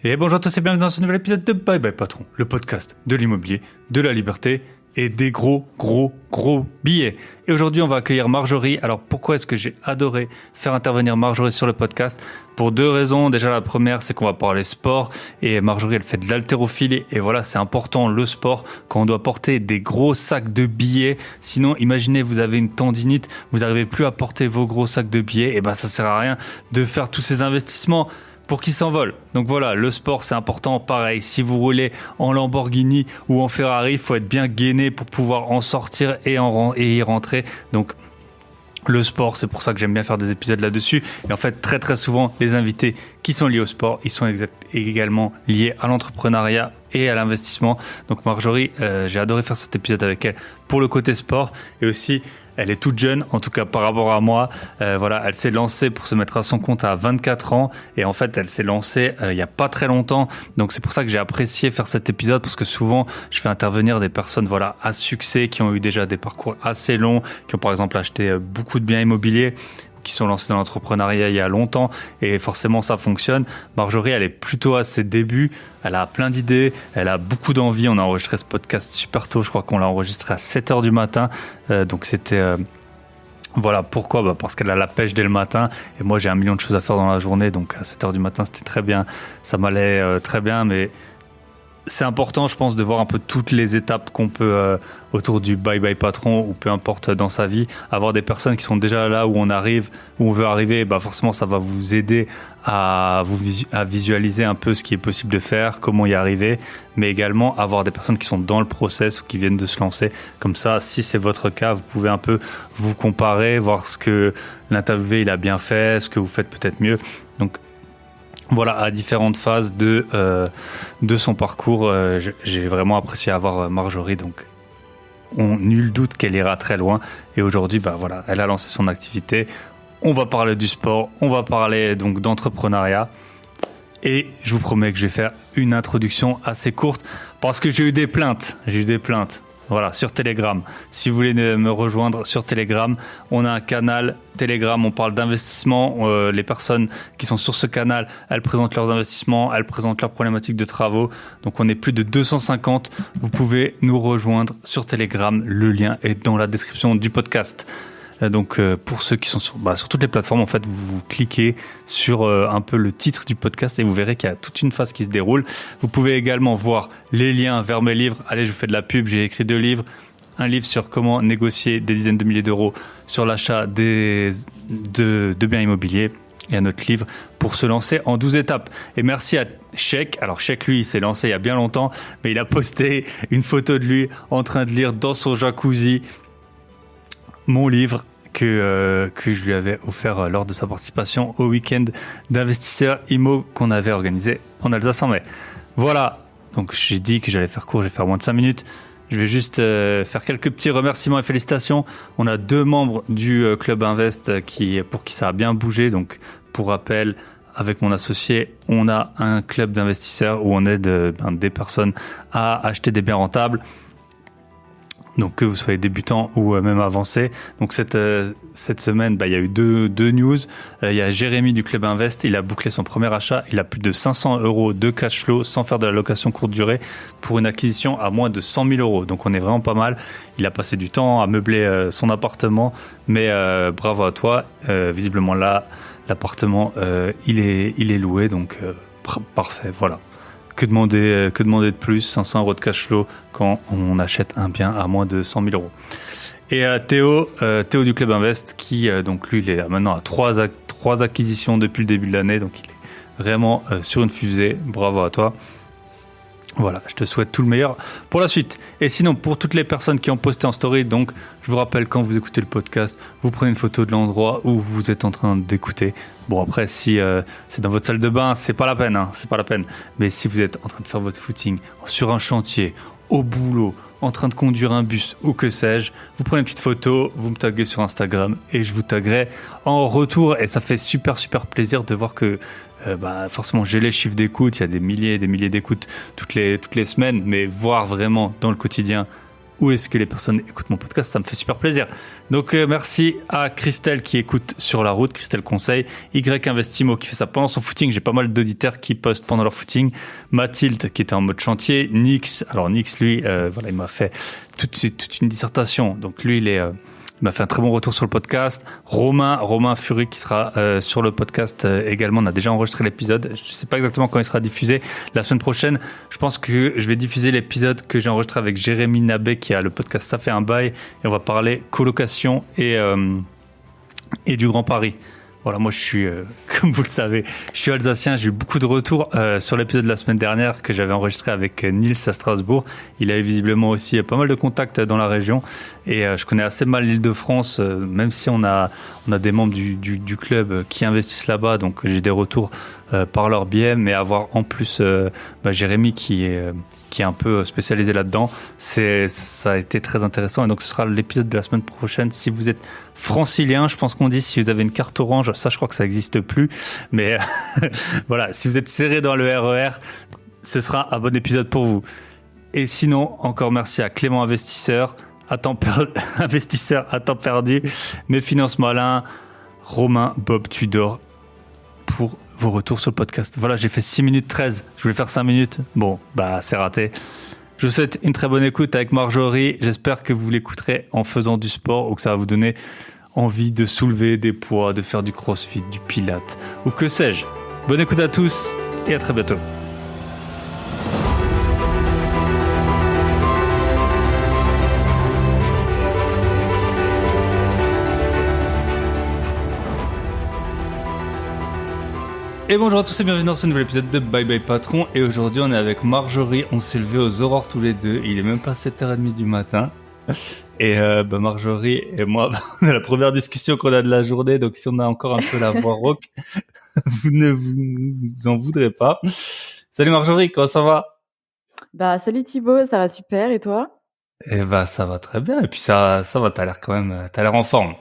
Et bonjour à tous et bienvenue dans ce nouvel épisode de Bye Bye Patron, le podcast de l'immobilier, de la liberté et des gros billets. Et aujourd'hui, on va accueillir Marjorie. Alors pourquoi est-ce que j'ai adoré faire intervenir Marjorie sur le podcast? Pour deux raisons. Déjà, la première, c'est qu'on va parler sport et Marjorie, elle fait de l'haltérophilie et voilà, c'est important le sport quand on doit porter des gros sacs de billets. Sinon, imaginez, vous avez une tendinite, vous n'arrivez plus à porter vos gros sacs de billets, et ben ça sert à rien de faire tous ces investissements pour qu'ils s'envolent. Donc voilà, le sport c'est important. Pareil, si vous roulez en Lamborghini ou en Ferrari, il faut être bien gainé pour pouvoir en sortir et y rentrer. Donc le sport, c'est pour ça que j'aime bien faire des épisodes là-dessus. Et en fait, très souvent, les invités qui sont liés au sport, ils sont également liés à l'entrepreneuriat et à l'investissement. Donc Marjorie, j'ai adoré faire cet épisode avec elle pour le côté sport et aussi elle est toute jeune, en tout cas par rapport à moi. Voilà, elle s'est lancée pour se mettre à son compte à 24 ans et en fait, elle s'est lancée il y a pas très longtemps. Donc c'est pour ça que j'ai apprécié faire cet épisode parce que souvent, je fais intervenir des personnes à succès qui ont eu déjà des parcours assez longs, qui ont par exemple acheté beaucoup de biens immobiliers, qui sont lancés dans l'entrepreneuriat il y a longtemps et forcément ça fonctionne. Marjorie, elle est plutôt à ses débuts, elle a plein d'idées, elle a beaucoup d'envie. On a enregistré ce podcast super tôt, je crois qu'on l'a enregistré à 7h du matin, donc c'était... Voilà, pourquoi ? Parce qu'elle a la pêche dès le matin et moi j'ai 1 million de choses à faire dans la journée, donc à 7h du matin c'était très bien, ça m'allait très bien, mais c'est important, je pense, de voir un peu toutes les étapes qu'on peut autour du Bye Bye Patron ou peu importe dans sa vie. Avoir des personnes qui sont déjà là où on arrive, où on veut arriver, forcément ça va vous aider à visualiser un peu ce qui est possible de faire, comment y arriver, mais également avoir des personnes qui sont dans le process ou qui viennent de se lancer. Comme ça, si c'est votre cas, vous pouvez un peu vous comparer, voir ce que l'interviewé il a bien fait, ce que vous faites peut-être mieux. Donc voilà, à différentes phases de son parcours, j'ai vraiment apprécié avoir Marjorie, donc nul doute qu'elle ira très loin. Et aujourd'hui, voilà, elle a lancé son activité. On va parler du sport, on va parler donc d'entrepreneuriat. Et je vous promets que je vais faire une introduction assez courte parce que j'ai eu des plaintes. Voilà, sur Telegram. Si vous voulez me rejoindre sur Telegram, on a un canal Telegram, on parle d'investissement. Les personnes qui sont sur ce canal, elles présentent leurs investissements, elles présentent leurs problématiques de travaux. Donc on est plus de 250. Vous pouvez nous rejoindre sur Telegram. Le lien est dans la description du podcast. Donc pour ceux qui sont sur toutes les plateformes, en fait, vous cliquez sur un peu le titre du podcast et vous verrez qu'il y a toute une phase qui se déroule. Vous pouvez également voir les liens vers mes livres. Allez, je vous fais de la pub, j'ai écrit 2 livres. Un livre sur comment négocier des dizaines de milliers d'euros sur l'achat de biens immobiliers et un autre livre pour se lancer en 12 étapes. Et merci à Sheikh. Alors Sheikh, lui, il s'est lancé il y a bien longtemps, mais il a posté une photo de lui en train de lire dans son jacuzzi mon livre que je lui avais offert lors de sa participation au week-end d'investisseurs IMO qu'on avait organisé en Alsace en mai. Voilà, donc j'ai dit que j'allais faire court, je vais faire moins de 5 minutes. Je vais juste faire quelques petits remerciements et félicitations. On a 2 membres du Club Invest pour qui ça a bien bougé. Donc pour rappel, avec mon associé, on a un club d'investisseurs où on aide des personnes à acheter des biens rentables. Donc que vous soyez débutant ou même avancé. Donc cette semaine, il y a eu deux news. Il y a Jérémy du Club Invest, il a bouclé son premier achat. Il a plus de 500 € de cash flow sans faire de la location courte durée pour une acquisition à moins de 100 000 €. Donc on est vraiment pas mal. Il a passé du temps à meubler son appartement, mais bravo à toi. Visiblement là, l'appartement il est loué, donc parfait. Voilà. Que demander de plus, 500 € de cash flow quand on achète un bien à moins de 100 000 €. Et Théo du Club Invest qui donc lui il est maintenant à 3 acquisitions depuis le début de l'année, donc il est vraiment sur une fusée. Bravo à toi. Voilà, je te souhaite tout le meilleur pour la suite. Et sinon, pour toutes les personnes qui ont posté en story, donc je vous rappelle, quand vous écoutez le podcast, vous prenez une photo de l'endroit où vous êtes en train d'écouter. Bon, après, si c'est dans votre salle de bain, c'est pas la peine. Mais si vous êtes en train de faire votre footing sur un chantier, au boulot, en train de conduire un bus ou que sais-je, vous prenez une petite photo, vous me taguez sur Instagram et je vous taguerai en retour. Et ça fait super plaisir de voir que forcément j'ai les chiffres d'écoute, il y a des milliers et des milliers d'écoutes toutes les semaines, mais voir vraiment dans le quotidien où est-ce que les personnes écoutent mon podcast. Ça me fait super plaisir. Donc, merci à Christelle qui écoute sur la route, Christelle Conseil, Y Investimo qui fait ça pendant son footing. J'ai pas mal d'auditeurs qui postent pendant leur footing. Mathilde qui était en mode chantier. Nix, alors Nix, lui, voilà, il m'a fait toute une dissertation. Donc, lui, il m'a fait un très bon retour sur le podcast. Romain Fury qui sera sur le podcast également. On a déjà enregistré l'épisode. Je ne sais pas exactement quand il sera diffusé. La semaine prochaine, je pense que je vais diffuser l'épisode que j'ai enregistré avec Jérémy Nabé qui a le podcast Ça fait un bail. Et on va parler colocation et du Grand Paris. Voilà, moi je suis, comme vous le savez, je suis alsacien. J'ai eu beaucoup de retours sur l'épisode de la semaine dernière que j'avais enregistré avec Nils à Strasbourg. Il avait visiblement aussi pas mal de contacts dans la région et je connais assez mal l'Île-de-France, même si on a des membres du club qui investissent là-bas, donc j'ai des retours par leur biais, mais avoir en plus Jérémy qui est un peu spécialisé là-dedans, ça a été très intéressant. Et donc ce sera l'épisode de la semaine prochaine. Si vous êtes francilien, je pense qu'on dit si vous avez une carte orange, ça je crois que ça n'existe plus, mais voilà, si vous êtes serré dans le RER, ce sera un bon épisode pour vous. Et sinon, encore merci à Clément Investisseur à temps perdu, Mes Finances Malins, Romain, Bob Tudor pour vos retours sur le podcast. Voilà, j'ai fait 6 minutes 13. Je voulais faire 5 minutes. Bon, c'est raté. Je vous souhaite une très bonne écoute avec Marjorie. J'espère que vous l'écouterez en faisant du sport ou que ça va vous donner envie de soulever des poids, de faire du crossfit, du pilates ou que sais-je. Bonne écoute à tous et à très bientôt. Et bonjour à tous et bienvenue dans ce nouvel épisode de Bye Bye Patron. Et aujourd'hui on est avec Marjorie, on s'est levé aux aurores tous les deux, il est même pas 7h30 du matin. Et Marjorie et moi, on a la première discussion qu'on a de la journée, donc si on a encore un peu la voix rauque, vous ne vous en voudrez pas. Salut Marjorie, comment ça va? Salut Thibaut, ça va super, et toi? Et ça va très bien, et puis ça va, t'as l'air en forme.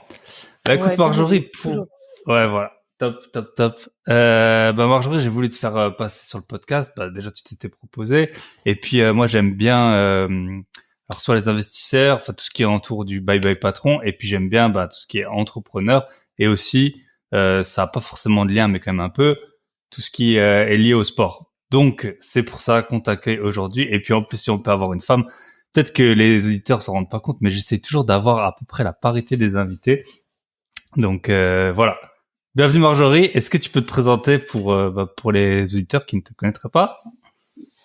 Écoute Ouais, Marjorie, toujours. ouais voilà. Top. Marjorie, j'ai voulu te faire passer sur le podcast. Déjà, tu t'étais proposé. Et puis, moi, j'aime bien, alors, soit les investisseurs, enfin, tout ce qui est autour du Bye Bye Patron. Et puis, j'aime bien, tout ce qui est entrepreneur. Et aussi, ça a pas forcément de lien, mais quand même un peu, tout ce qui est lié au sport. Donc, c'est pour ça qu'on t'accueille aujourd'hui. Et puis, en plus, si on peut avoir une femme, peut-être que les auditeurs s'en rendent pas compte, mais j'essaie toujours d'avoir à peu près la parité des invités. Donc, voilà. Bienvenue Marjorie, est-ce que tu peux te présenter pour les auditeurs qui ne te connaîtraient pas?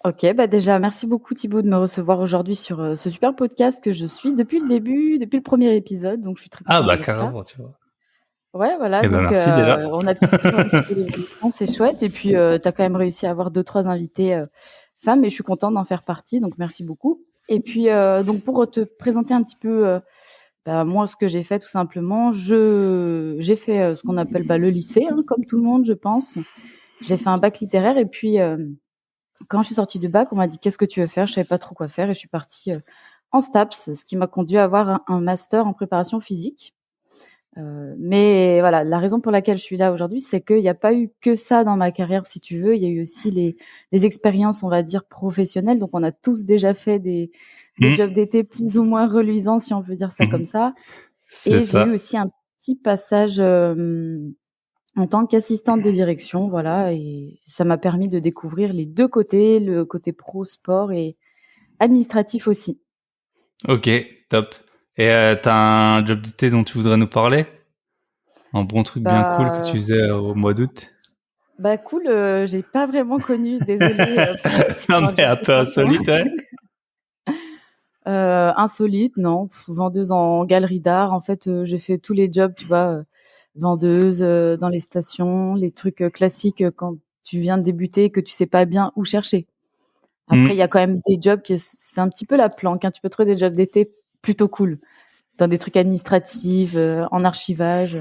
Ok, déjà merci beaucoup Thibaut de me recevoir aujourd'hui sur ce super podcast que je suis depuis le début, depuis le premier épisode, donc je suis très contente de dire carrément, ça. tu vois. Ouais, voilà, Donc merci déjà. On a pu suivre un petit peu l'évolution, c'est chouette, et puis tu as quand même réussi à avoir 2-3 invités femmes, et je suis contente d'en faire partie, donc merci beaucoup. Et puis donc pour te présenter un petit peu moi, ce que j'ai fait, tout simplement, j'ai fait ce qu'on appelle le lycée, comme tout le monde, je pense. J'ai fait un bac littéraire et puis quand je suis sortie du bac, on m'a dit qu'est-ce que tu veux faire? Je savais pas trop quoi faire et je suis partie en STAPS, ce qui m'a conduit à avoir un master en préparation physique. Mais voilà, la raison pour laquelle je suis là aujourd'hui, c'est qu'il n'y a pas eu que ça dans ma carrière, si tu veux. Il y a eu aussi les expériences, on va dire, professionnelles. Donc, on a tous déjà fait des jobs d'été plus ou moins reluisants, si on peut dire ça comme ça. Et j'ai eu aussi un petit passage en tant qu'assistante de direction, voilà, et ça m'a permis de découvrir les deux côtés, le côté pro sport et administratif aussi. Ok, top. Et t'as un job d'été dont tu voudrais nous parler? Un bon truc bien cool que tu faisais au mois d'août? Cool, j'ai pas vraiment connu, désolée. Non mais un peu insolite, ouais. Insolite, non. Vendeuse en galerie d'art. En fait, j'ai fait tous les jobs, tu vois, vendeuse dans les stations, les trucs classiques quand tu viens de débuter, que tu sais pas bien où chercher. Après, il y a quand même des jobs qui c'est un petit peu la planque. Tu peux trouver des jobs d'été plutôt cool, dans des trucs administratifs, en archivage.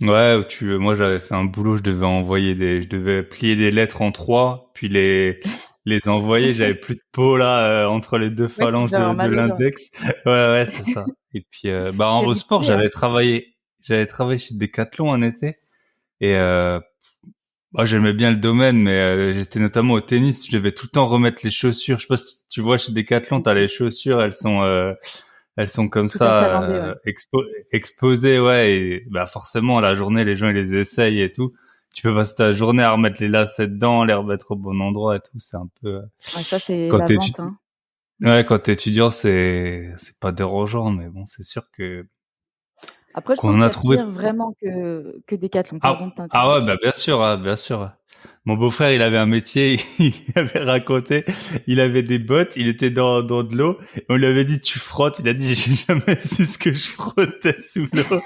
Ouais, moi j'avais fait un boulot, je devais plier des lettres en 3, puis les envoyer, j'avais plus de peau là entre les deux phalanges de l'index. Ouais, c'est ça. Et puis au sport, j'avais travaillé chez Decathlon un été et Moi, j'aimais bien le domaine, mais j'étais notamment au tennis. Je devais tout le temps remettre les chaussures. Je sais pas si tu vois chez Decathlon, t'as les chaussures, elles sont comme Tout ça achalandé, ouais. exposées, ouais. Et bah forcément, la journée, les gens ils les essayent et tout. Tu peux passer ta journée à remettre les lacets dedans, les remettre au bon endroit et tout. C'est un peu Ouais, ça, c'est quand la vente, hein. quand t'es étudiant, c'est pas dérangeant, mais bon, c'est sûr que Après, je qu'on pense en qu'il a y a trouvé. pire vraiment que Decathlon. Pardon de Ah t'interrompre. ouais, bah bien sûr, hein, bien sûr. Mon beau-frère, il avait un métier, il avait raconté, il avait des bottes, il était dans de l'eau, et on lui avait dit tu frottes, il a dit j'ai jamais su ce que je frottais sous l'eau,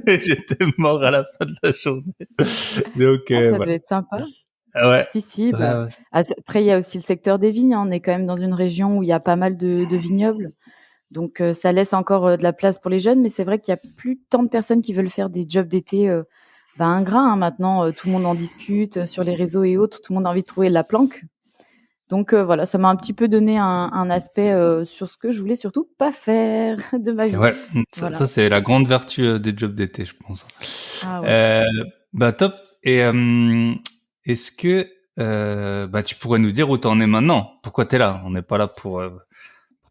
et j'étais mort à la fin de la journée. Donc Ah, ça ouais. devait être sympa. Ah ouais, Si, si, ouais, bah, ouais. après, il y a aussi le secteur des vignes, hein. On est quand même dans une région où il y a pas mal de vignobles. Donc, ça laisse encore de la place pour les jeunes, mais c'est vrai qu'il y a plus tant de personnes qui veulent faire des jobs d'été ingrats, hein. Maintenant, tout le monde en discute sur les réseaux et autres. Tout le monde a envie de trouver la planque. Donc, voilà, ça m'a un petit peu donné un aspect sur ce que je voulais surtout pas faire de ma Et vie. ouais, ça Voilà. c'est la grande vertu des jobs d'été, je pense. Ah ouais. Euh, Bah top. Et est-ce que bah tu pourrais nous dire où t'en es maintenant? Pourquoi t'es là? On n'est pas là pour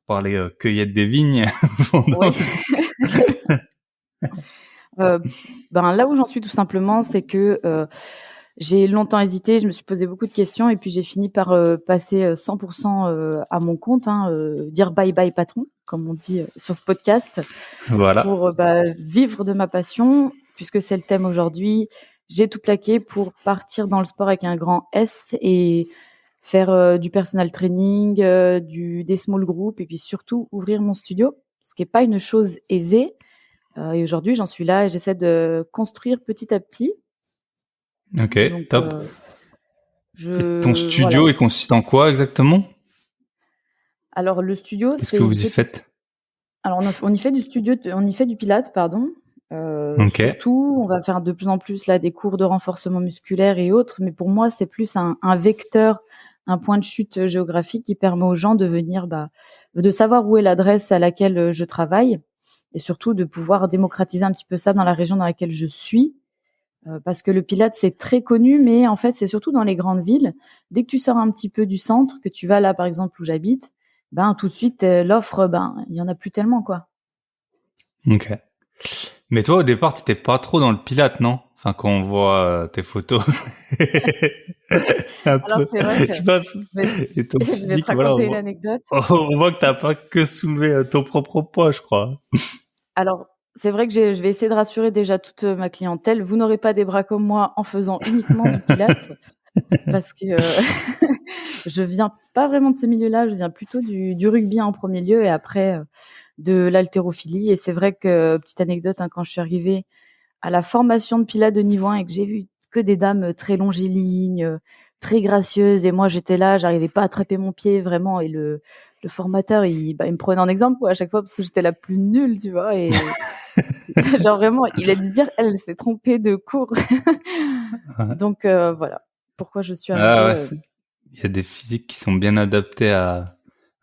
parler cueillette des vignes. Oui. pendant- Euh, là où j'en suis tout simplement, c'est que j'ai longtemps hésité, je me suis posé beaucoup de questions et puis j'ai fini par passer 100% à mon compte, hein, dire bye bye patron, comme on dit sur ce podcast, Voilà. pour vivre de ma passion, puisque c'est le thème aujourd'hui. J'ai tout plaqué pour partir dans le sport avec un grand S et faire du personal training, des small groups et puis surtout ouvrir mon studio, ce qui n'est pas une chose aisée. Et aujourd'hui, j'en suis là et j'essaie de construire petit à petit. Ok, Donc, top. Et ton voilà. studio, il consiste en quoi exactement? Alors le studio, Qu'est-ce que c'est une vous y petite. faites? Alors on y fait du studio, on y fait du Pilates, pardon. Ok. Surtout, on va faire de plus en plus là des cours de renforcement musculaire et autres. Mais pour moi, c'est plus un vecteur, un point de chute géographique qui permet aux gens de venir, de savoir où est l'adresse à laquelle je travaille et surtout de pouvoir démocratiser un petit peu ça dans la région dans laquelle je suis. Parce que le Pilates, c'est très connu, mais en fait, c'est surtout dans les grandes villes. Dès que tu sors un petit peu du centre, que tu vas là, par exemple, où j'habite, tout de suite, l'offre, il y en a plus tellement, quoi. Ok. Mais toi, au départ, t'étais pas trop dans le Pilate, non? Enfin, quand on voit tes photos, un Alors, peu, c'est vrai que je sais pas, je vais, et ton je vais te physique, voilà, raconter une anecdote. on voit que t'as pas que soulevé ton propre poids, je crois. Alors, c'est vrai que je vais essayer de rassurer déjà toute ma clientèle. Vous n'aurez pas des bras comme moi en faisant uniquement du Pilates, parce que je viens pas vraiment de ce milieu-là. Je viens plutôt du rugby en premier lieu et après de l'haltérophilie. Et c'est vrai que, petite anecdote, hein, quand je suis arrivée à la formation de Pilates de niveau 1 et que j'ai vu que des dames très longilignes, très gracieuses, et moi j'étais là, j'arrivais pas à attraper mon pied vraiment, et le formateur il me prenait en exemple quoi, à chaque fois parce que j'étais la plus nulle, tu vois, et genre vraiment il a dû se dire elle s'est trompée de cours. Ouais. Donc voilà pourquoi je suis Ah arrivée. ouais, il y a des physiques qui sont bien adaptés à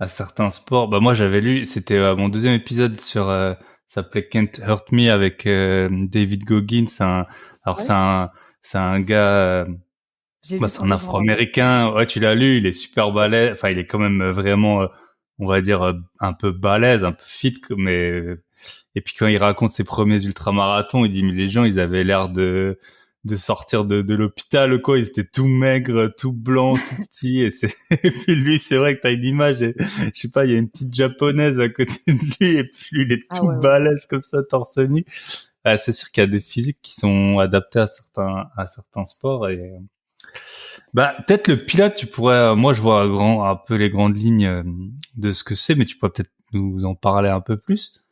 certains sports. Bah moi j'avais lu, c'était mon deuxième épisode sur, ça s'appelait Can't Hurt Me avec David Goggins. Alors Ouais, c'est un gars, j'ai bah lu c'est son un livre en anglais. Afro-Américain. Ouais, tu l'as lu, il est super balèze. Enfin, il est quand même vraiment, on va dire un peu balèze, un peu fit, mais et puis quand il raconte ses premiers ultramarathons, il dit mais les gens ils avaient l'air de sortir de l'hôpital quoi, ils étaient tout maigres, tout blancs, tout petits et c'est et puis lui c'est vrai que t'as une image et, je sais pas, il y a une petite japonaise à côté de lui et puis lui il est Ah tout ouais, ouais. balèze comme ça torse nu. Ah, c'est sûr qu'il y a des physiques qui sont adaptés à certains sports et bah peut-être le pilates tu pourrais moi je vois un peu les grandes lignes de ce que c'est mais tu pourrais peut-être nous en parler un peu plus.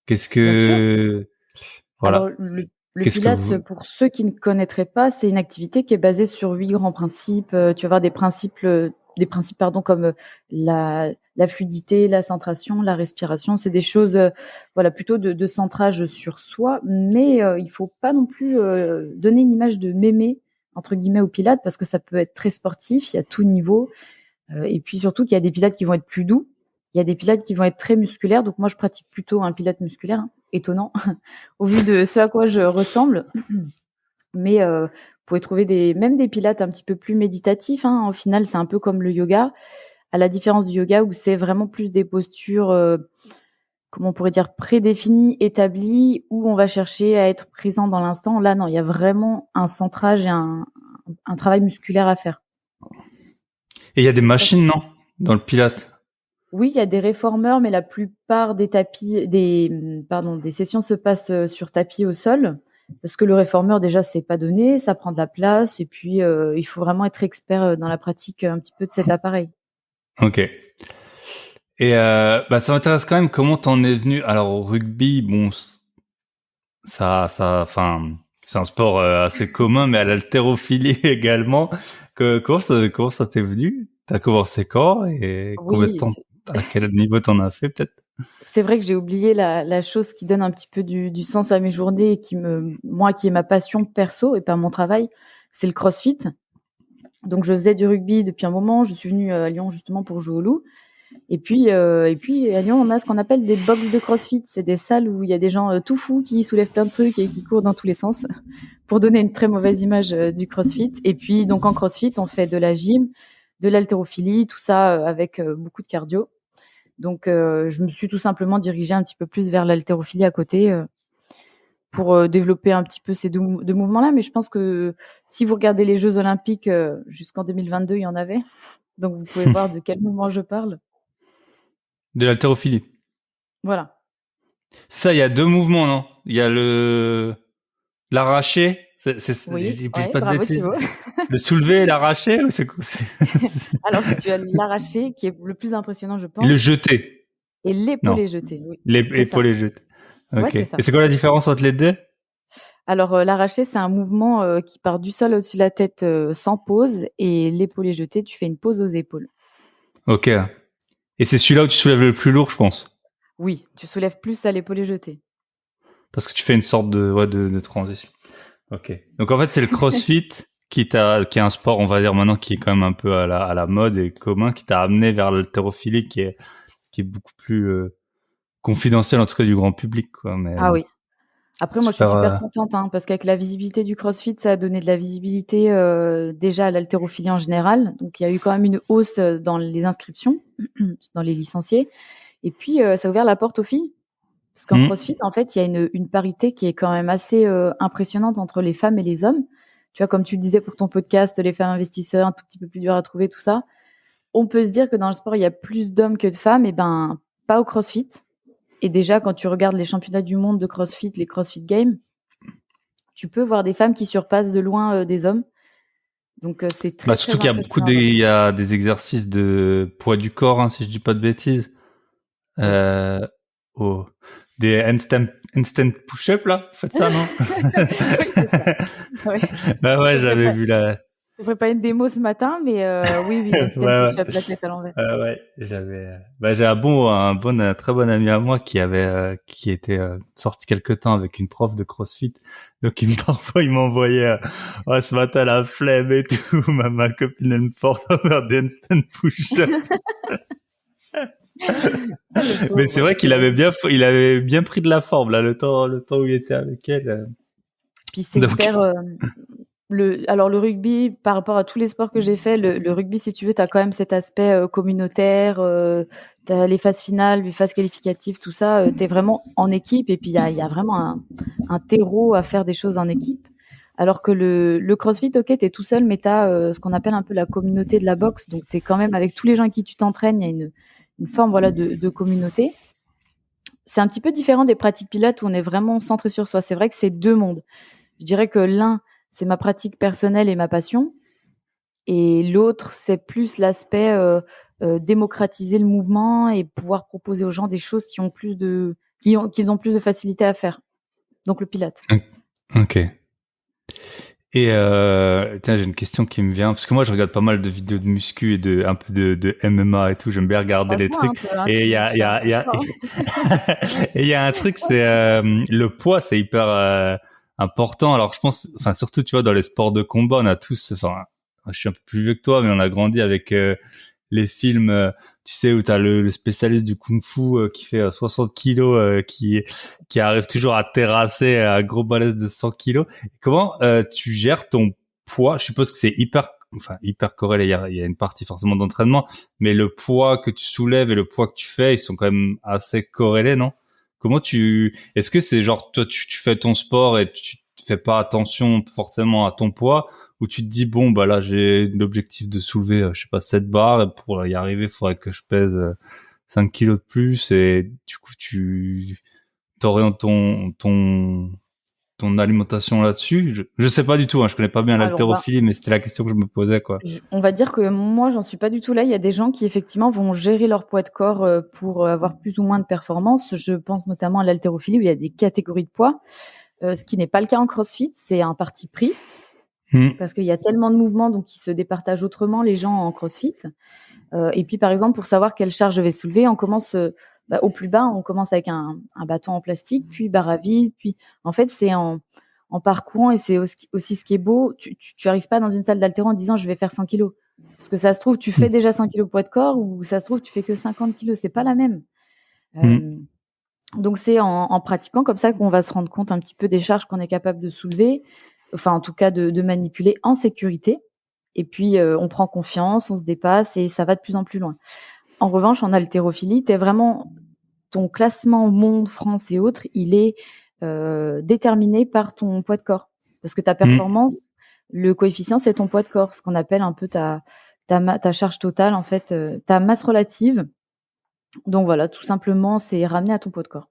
Qu'est-ce Bien sûr. que Alors, voilà. le Qu'est-ce que Pilates, vous... pour ceux qui ne connaîtraient pas, c'est une activité qui est basée sur 8 grands principes. Tu vas avoir des principes, pardon, comme la fluidité, la centration, la respiration. C'est des choses, voilà, plutôt de centrage sur soi. Mais il faut pas non plus donner une image de mémé entre guillemets au Pilates parce que ça peut être très sportif. Il y a tout niveau. Et puis surtout qu'il y a des pilates qui vont être plus doux. Il y a des pilates qui vont être très musculaires. Donc moi, je pratique plutôt un pilate musculaire, hein, étonnant, au vu de ce à quoi je ressemble. Mais vous pouvez trouver même des pilates un petit peu plus méditatifs. Hein. Au final, c'est un peu comme le yoga, à la différence du yoga où c'est vraiment plus des postures, comment on pourrait dire, prédéfinies, établies, où on va chercher à être présent dans l'instant. Là, non, il y a vraiment un centrage et un travail musculaire à faire. Et il y a des machines, non, dans le pilate? Oui, il y a des réformeurs, mais la plupart des sessions se passent sur tapis au sol, parce que le réformeur, déjà, c'est pas donné, ça prend de la place, et puis il faut vraiment être expert dans la pratique un petit peu de cet appareil. Ok. Et ça m'intéresse quand même comment t'en es venu. Alors au rugby, bon, enfin, c'est un sport assez commun, mais à l'haltérophilie également. Comment ça t'est venu? T'as commencé quand et combien de Oui, temps? À quel niveau t'en as fait peut-être? c'est vrai que j'ai oublié la chose qui donne un petit peu du sens à mes journées et moi, qui est ma passion perso et pas mon travail, c'est le CrossFit. Donc je faisais du rugby depuis un moment. Je suis venue à Lyon justement pour jouer au loup. Et puis à Lyon, on a ce qu'on appelle des box de CrossFit. C'est des salles où il y a des gens tout fous qui soulèvent plein de trucs et qui courent dans tous les sens pour donner une très mauvaise image du CrossFit. Et puis donc en CrossFit, on fait de la gym, de l'haltérophilie, tout ça avec beaucoup de cardio. Donc je me suis tout simplement dirigée un petit peu plus vers l'haltérophilie à côté pour développer un petit peu ces deux mouvements-là. Mais je pense que si vous regardez les Jeux Olympiques jusqu'en 2022, il y en avait. Donc vous pouvez voir de quel mouvement je parle. De l'haltérophilie. Voilà. Ça, il y a deux mouvements, non? Il y a l'arraché. Oui, Je dis ouais, pas de bravo bêtises. Thibaut. Le soulever et l'arracher, ou c'est quoi? Alors tu as l'arraché qui est le plus impressionnant, je Le pense, jeter. et Non. l'épaulé jeté. Oui, c'est ça. L'épaulé jeté. Ouais, Ok. c'est Et ça. c'est quoi la différence entre les deux? Alors l'arraché, c'est un mouvement qui part du sol au-dessus de la tête sans pause, et l'épaulé jeté, tu fais une pause aux épaules. Ok. Et c'est celui-là où tu soulèves le plus lourd, je pense. Oui, tu soulèves plus à l'épaulé jeté. Parce que tu fais une sorte de transition. Ok. Donc en fait, c'est le CrossFit qui est un sport, on va dire maintenant, qui est quand même un peu à la mode et commun, qui t'a amené vers l'haltérophilie, qui est beaucoup plus confidentiel, en tout cas du grand public, quoi. Mais Ah oui. Après, moi, je suis super. super contente parce qu'avec la visibilité du CrossFit, ça a donné de la visibilité déjà à l'haltérophilie en général. Donc, il y a eu quand même une hausse dans les inscriptions, dans les licenciés. Et puis, ça a ouvert la porte aux filles. Parce qu'en CrossFit, en fait, il y a une parité qui est quand même assez impressionnante entre les femmes et les hommes. Tu vois, comme tu le disais pour ton podcast, les femmes investisseurs, un tout petit peu plus dur à trouver, tout ça. On peut se dire que dans le sport, il y a plus d'hommes que de femmes. Et ben, pas au CrossFit. Et déjà, quand tu regardes les championnats du monde de CrossFit, les CrossFit Games, tu peux voir des femmes qui surpassent de loin des hommes. Donc, c'est très, Surtout très qu'il y a beaucoup impressionnant. il y a des exercices de poids du corps, hein, si je dis pas de bêtises. Oui. Oh, des instant push-up là, vous faites ça, non? Oui, c'est ça. Ouais. Bah ouais, Je j'avais vu la. ferai pas une démo ce matin, mais oui, oui, Ouais, handstand ouais. push-up, la tête à l'envers. Ouais, j'ai un très bon ami à moi qui était sorti quelque temps avec une prof de CrossFit. Donc parfois il m'envoyait, ouais, ce matin la flemme et tout. Ma copine elle me force à faire des handstand push-up. Mais c'est vrai qu'il il avait bien pris de la forme là le temps où il était avec elle. Puis c'est Donc hyper. Alors le rugby, par rapport à tous les sports que j'ai fait, le rugby, si tu veux, tu as quand même cet aspect communautaire, tu as les phases finales, les phases qualificatives, tout ça, tu es vraiment en équipe et puis il y a vraiment un terreau à faire des choses en équipe. Alors que le CrossFit, ok, tu es tout seul, mais tu as ce qu'on appelle un peu la communauté de la boxe, donc tu es quand même avec tous les gens avec qui tu t'entraînes, il y a une forme voilà de communauté. C'est un petit peu différent des pratiques pilates où on est vraiment centré sur soi. C'est vrai que c'est deux mondes. Je dirais que l'un, c'est ma pratique personnelle et ma passion. Et l'autre, c'est plus l'aspect démocratiser le mouvement et pouvoir proposer aux gens des choses qu'ils ont plus de facilité à faire. Donc le pilate. ok. Et tiens, j'ai une question qui me vient parce que moi je regarde pas mal de vidéos de muscu et un peu de MMA et tout. J'aime bien regarder les Franchement, un trucs. peu, hein, Et tu il y fais un a peu fort. et il y a un truc, c'est le poids, c'est hyper important. Alors je pense, enfin surtout tu vois dans les sports de combat, on a tous, enfin je suis un peu plus vieux que toi, mais on a grandi avec les films tu sais, où t'as le spécialiste du kung-fu qui fait 60 kilos, qui arrive toujours à terrasser un gros balèze de 100 kilos. Comment tu gères ton poids? Je suppose que c'est hyper corrélé. Il y a une partie forcément d'entraînement, mais le poids que tu soulèves et le poids que tu fais, ils sont quand même assez corrélés, non? Est-ce que c'est genre, toi, tu fais ton sport et tu fais pas attention forcément à ton poids, ou tu te dis, bon, bah là, j'ai l'objectif de soulever, je sais pas, 7 barres, et pour y arriver, il faudrait que je pèse 5 kilos de plus, et du coup, tu t'orientes ton alimentation là-dessus? Je sais pas du tout, hein, je connais pas bien Alors, l'haltérophilie, mais c'était la question que je me posais, quoi. on va dire que moi, j'en suis pas du tout là. Il y a des gens qui effectivement vont gérer leur poids de corps pour avoir plus ou moins de performance. Je pense notamment à l'haltérophilie où il y a des catégories de poids, ce qui n'est pas le cas en CrossFit. C'est un parti pris parce qu'il y a tellement de mouvements donc qui se départagent autrement les gens en CrossFit. Et puis par exemple pour savoir quelle charge je vais soulever, on commence au plus bas, on commence avec un bâton en plastique, puis barre à vide, puis en fait c'est en parcourant, et c'est aussi ce qui est beau, tu arrives pas dans une salle d'haltéro en disant je vais faire 100 kilos. Parce que ça se trouve, tu fais déjà 100 kilos poids de corps, ou ça se trouve, tu fais que 50 kilos. C'est pas la même. Donc c'est en pratiquant comme ça qu'on va se rendre compte un petit peu des charges qu'on est capable de soulever, enfin en tout cas de manipuler en sécurité. Et puis on prend confiance, on se dépasse et ça va de plus en plus loin. En revanche, en haltérophilie, t'es vraiment, ton classement au monde, France et autres, il est déterminé par ton poids de corps. Parce que ta performance, le coefficient, c'est ton poids de corps, ce qu'on appelle un peu ta charge totale, en fait, ta masse relative. Donc voilà, tout simplement, c'est ramené à ton poids de corps.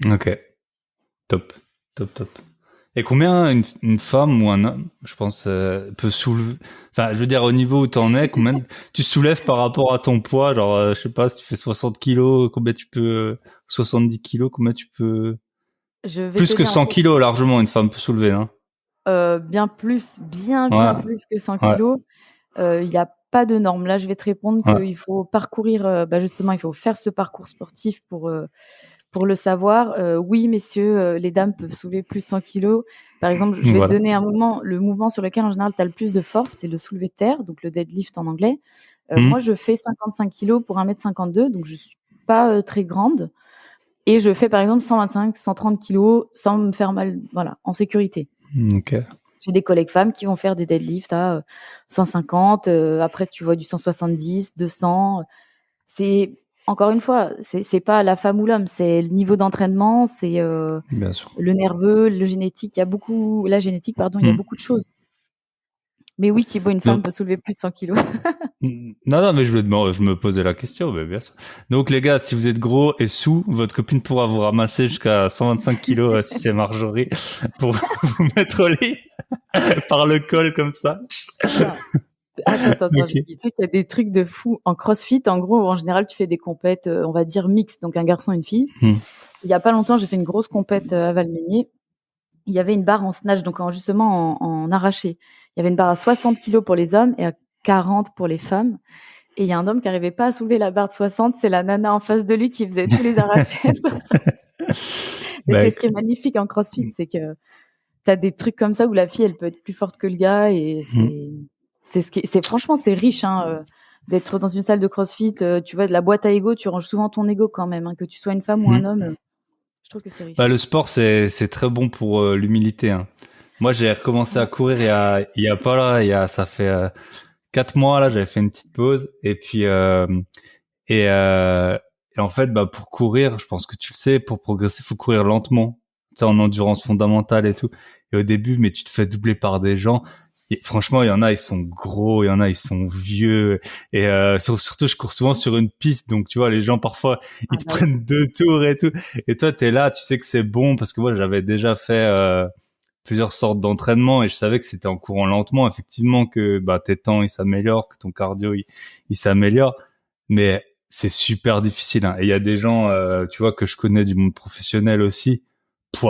Ok. Top. Et combien une femme ou un homme, je pense, peut soulever, enfin, je veux dire, au niveau où t'en es, combien tu soulèves par rapport à ton poids, genre, je sais pas, si tu fais 60 kilos, combien tu peux, 70 kilos, combien tu peux, plus que 100 kilos, largement, une femme peut soulever, hein. Bien plus que 100 kilos. Il y a pas de norme. Là, je vais te répondre qu'il faut parcourir, justement, il faut faire ce parcours sportif pour le savoir. Oui, messieurs, les dames peuvent soulever plus de 100 kilos. Par exemple, je vais te donner le mouvement sur lequel en général tu as le plus de force, c'est le soulevé de terre, donc le deadlift en anglais. Moi, je fais 55 kilos pour 1m52, donc je suis pas très grande. Et je fais par exemple 125, 130 kilos sans me faire mal, voilà, en sécurité. Ok. J'ai des collègues femmes qui vont faire des deadlifts à 150. Après, tu vois du 170, 200. C'est, encore une fois, c'est pas la femme ou l'homme, c'est le niveau d'entraînement, c'est Bien sûr. le nerveux, le génétique. Il y a beaucoup, la génétique, pardon, il y a beaucoup de choses. Mais oui, Thibaut, une femme peut soulever plus de 100 kilos. Non, mais je me posais la question, mais bien sûr. Donc, les gars, si vous êtes gros et sous, votre copine pourra vous ramasser jusqu'à 125 kilos si c'est Marjorie pour vous mettre au lit par le col comme ça. Attends. Okay. Tu sais qu'il y a des trucs de fou en CrossFit. En gros, en général, tu fais des compètes, on va dire mixtes, donc un garçon et une fille. Il y a pas longtemps, j'ai fait une grosse compète à Valmeunier. Il y avait une barre en snatch, donc justement en arraché. Il y avait une barre à 60 kilos pour les hommes et à 40 pour les femmes. Et il y a un homme qui n'arrivait pas à soulever la barre de 60. C'est la nana en face de lui qui faisait tous les arrachés. C'est ce qui est magnifique en CrossFit, c'est que t'as des trucs comme ça où la fille, elle peut être plus forte que le gars, et franchement, c'est riche, hein, d'être dans une salle de CrossFit. Tu vois, de la boîte à ego, tu ranges souvent ton ego quand même, hein, que tu sois une femme ou un homme. Je trouve que c'est riche. Le sport, c'est très bon pour l'humilité, hein. Moi, j'ai recommencé à courir il y a pas là, ça fait 4 mois là, j'avais fait une petite pause, et puis et en fait, pour courir, je pense que tu le sais, pour progresser, faut courir lentement, tu sais, en endurance fondamentale et tout. Et au début, mais tu te fais doubler par des gens. Et franchement, il y en a, ils sont gros, il y en a, ils sont vieux. Et surtout, je cours souvent sur une piste, donc tu vois, les gens parfois, ils te prennent 2 tours et tout. Et toi, t'es là, tu sais que c'est bon, parce que moi, j'avais déjà fait plusieurs sortes d'entraînements, et je savais que c'était en courant lentement, effectivement, que tes temps ils s'améliorent, que ton cardio il s'améliore. Mais c'est super difficile, hein. Et il y a des gens, tu vois, que je connais du monde professionnel aussi.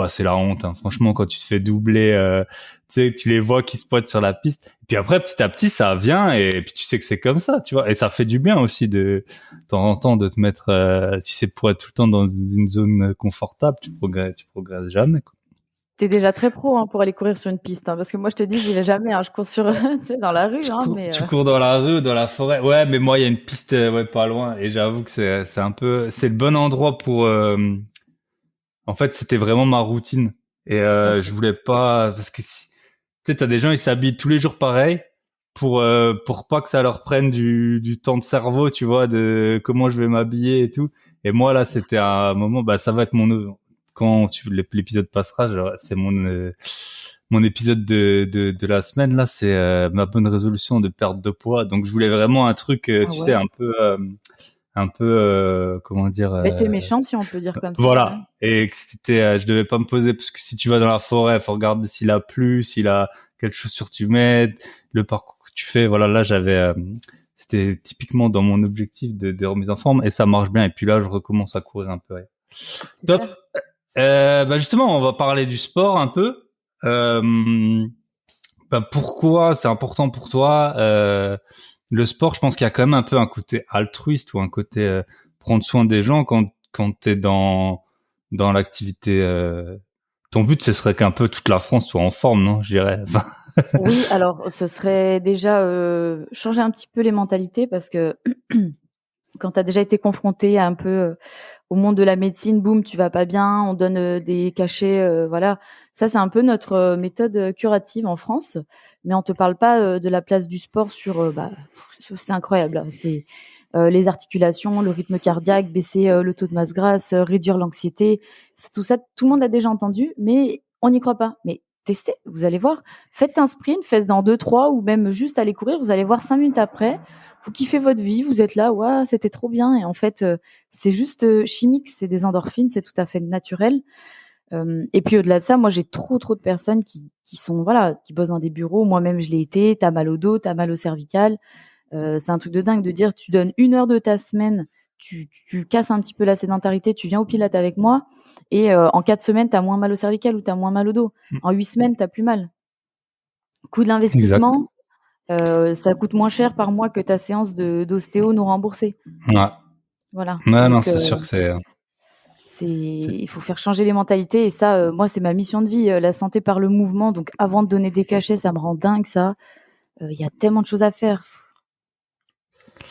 C'est la honte, hein. Franchement, quand tu te fais doubler, tu sais, tu les vois qui se pointent sur la piste. Et puis après, petit à petit, ça vient, et puis tu sais que c'est comme ça, tu vois. Et ça fait du bien aussi de temps en temps de te mettre, si c'est pour être tout le temps dans une zone confortable, tu progresses jamais, quoi. T'es déjà très pro pour aller courir sur une piste, parce que moi je te dis j'y vais jamais, je cours sur dans la rue, Tu cours dans la rue, dans la forêt. Ouais, mais moi il y a une piste pas loin et j'avoue que c'est un peu c'est le bon endroit pour en fait, c'était vraiment ma routine et Ok. je voulais pas parce que tu sais t'as des gens ils s'habillent tous les jours pareil pour pas que ça leur prenne du temps de cerveau, tu vois, de comment je vais m'habiller et tout. Et moi là, c'était un moment ça va être quand l'épisode passera, c'est mon épisode de la semaine là, c'est ma bonne résolution de perte de poids. Donc je voulais vraiment un truc Ah tu sais ouais. un peu comment dire Bête et méchante si on peut dire comme ça, ouais. voilà, et que c'était je devais pas me poser parce que si tu vas dans la forêt, faut regarder s'il a plu, s'il a quelle chaussure tu mets, le parcours que tu fais. Voilà, là j'avais c'était typiquement dans mon objectif de remise en forme et ça marche bien. Et puis là je recommence à courir un peu. Ouais. Top. Super. Justement, on va parler du sport un peu. Pourquoi c'est important pour toi le sport? Je pense qu'il y a quand même un peu un côté altruiste ou un côté prendre soin des gens quand t'es dans l'activité. Ton but, ce serait qu'un peu toute la France soit en forme, non? Je dirais. Enfin, Oui, alors ce serait déjà changer un petit peu les mentalités parce que quand tu as déjà été confronté un peu au monde de la médecine, boum, tu vas pas bien, on donne des cachets, voilà. Ça, c'est un peu notre méthode curative en France, mais on te parle pas de la place du sport sur, c'est incroyable, c'est les articulations, le rythme cardiaque, baisser le taux de masse grasse, réduire l'anxiété, c'est tout ça, tout le monde l'a déjà entendu, mais on n'y croit pas. Mais testez, vous allez voir. Faites un sprint, faites dans 2-3 ou même juste aller courir, vous allez voir 5 minutes après, vous kiffez votre vie, vous êtes là, ouais, c'était trop bien. Et en fait, c'est juste chimique, c'est des endorphines, c'est tout à fait naturel. Et puis au-delà de ça, moi j'ai trop de personnes qui sont voilà, qui bossent dans des bureaux. Moi-même je l'ai été. T'as mal au dos, t'as mal au cervical. C'est un truc de dingue de dire tu donnes 1 heure de ta semaine, tu casses un petit peu la sédentarité, tu viens au Pilates avec moi et en 4 semaines t'as moins mal au cervical ou t'as moins mal au dos. En 8 semaines t'as plus mal. Coût de exact. l'investissement, ça coûte moins cher par mois que ta séance de d'ostéo non remboursée. Ouais. Voilà. Ouais, non, Donc c'est sûr que c'est il faut faire changer les mentalités et ça, moi c'est ma mission de vie, la santé par le mouvement. Donc avant de donner des cachets, ça me rend dingue ça. Il y a tellement de choses à faire.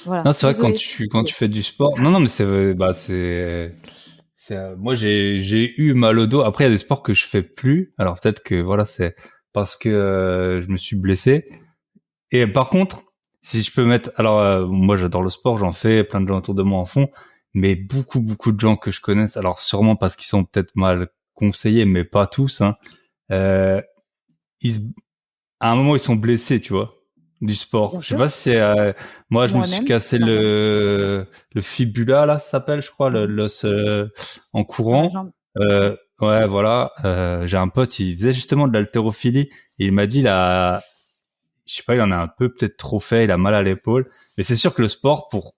Voilà. non, c'est vrai que Désolée. quand tu fais du sport, non, mais c'est moi j'ai eu mal au dos. Après, il y a des sports que je fais plus. Alors peut-être que voilà, c'est parce que je me suis blessé. Et par contre, si je peux mettre, alors moi j'adore le sport, j'en fais, plein de gens autour de moi en font, mais beaucoup de gens que je connaisse, alors sûrement parce qu'ils sont peut-être mal conseillés, mais pas tous, hein, euh, ils se- à un moment ils sont blessés, tu vois, du sport. Bien Je sais sûr. pas si c'est, moi je me suis Moi-même. cassé le fibula là, ça s'appelle, je crois, Mhm. l'os en Dans la courant. jambe. Ouais, voilà. J'ai un pote, il faisait justement de l'haltérophilie et il m'a dit là je sais pas, il en a un peu peut-être trop fait, il a mal à l'épaule. Mais c'est sûr que le sport pour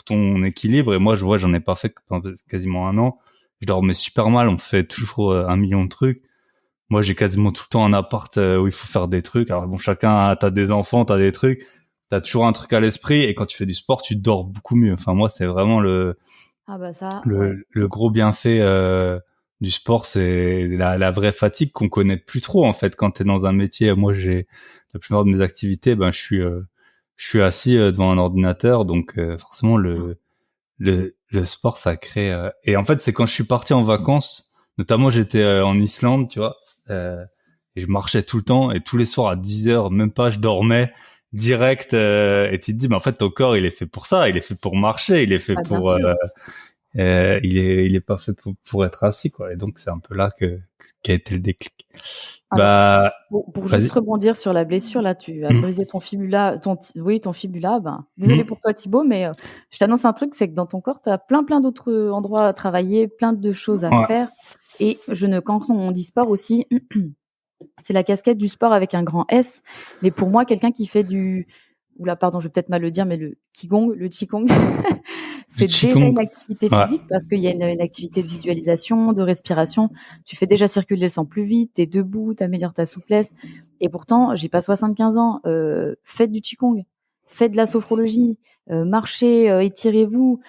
ton équilibre, et moi je vois, j'en ai pas fait pendant quasiment un an. Je dormais super mal, on fait toujours 1 million de trucs. Moi j'ai quasiment tout le temps un appart où il faut faire des trucs. Alors bon, t'as des enfants, t'as des trucs, t'as toujours un truc à l'esprit. Et quand tu fais du sport, tu dors beaucoup mieux. Enfin moi c'est vraiment Ah bah ça, ouais. le gros bienfait du sport, c'est la vraie fatigue qu'on connaît plus trop en fait quand t'es dans un métier. Moi, j'ai la plupart de mes activités, je suis assis devant un ordinateur, donc forcément le sport ça crée. Et en fait, c'est quand je suis parti en vacances, notamment j'étais en Islande, tu vois, et je marchais tout le temps et tous les soirs à 10 heures, même pas, je dormais direct et tu te dis mais en fait ton corps il est fait pour ça, il est fait pour marcher, il est fait Ah bien pour sûr. il est pas fait pour être assis quoi, et donc c'est un peu là qu'a été le déclic. Alors, Bah pour juste vas-y. rebondir sur la blessure, là, tu as Mm. brisé ton fibula, ton fibula. Ben, désolé Mm. pour toi, Thibaut, mais je t'annonce un truc, c'est que dans ton corps, tu as plein d'autres endroits à travailler, plein de choses à Ouais. faire. Et quand on dit sport aussi, c'est la casquette du sport avec un grand S. Mais pour moi, quelqu'un qui fait oula, pardon, je vais peut-être mal le dire, mais le qigong, Du c'est déjà qigong. une activité Ouais. physique parce qu'il y a une activité de visualisation, de respiration. Tu fais déjà circuler le sang plus vite, t'es debout, t'améliores ta souplesse. Et pourtant, j'ai pas 75 ans. Faites du qigong. faites de la sophrologie, marchez, étirez-vous,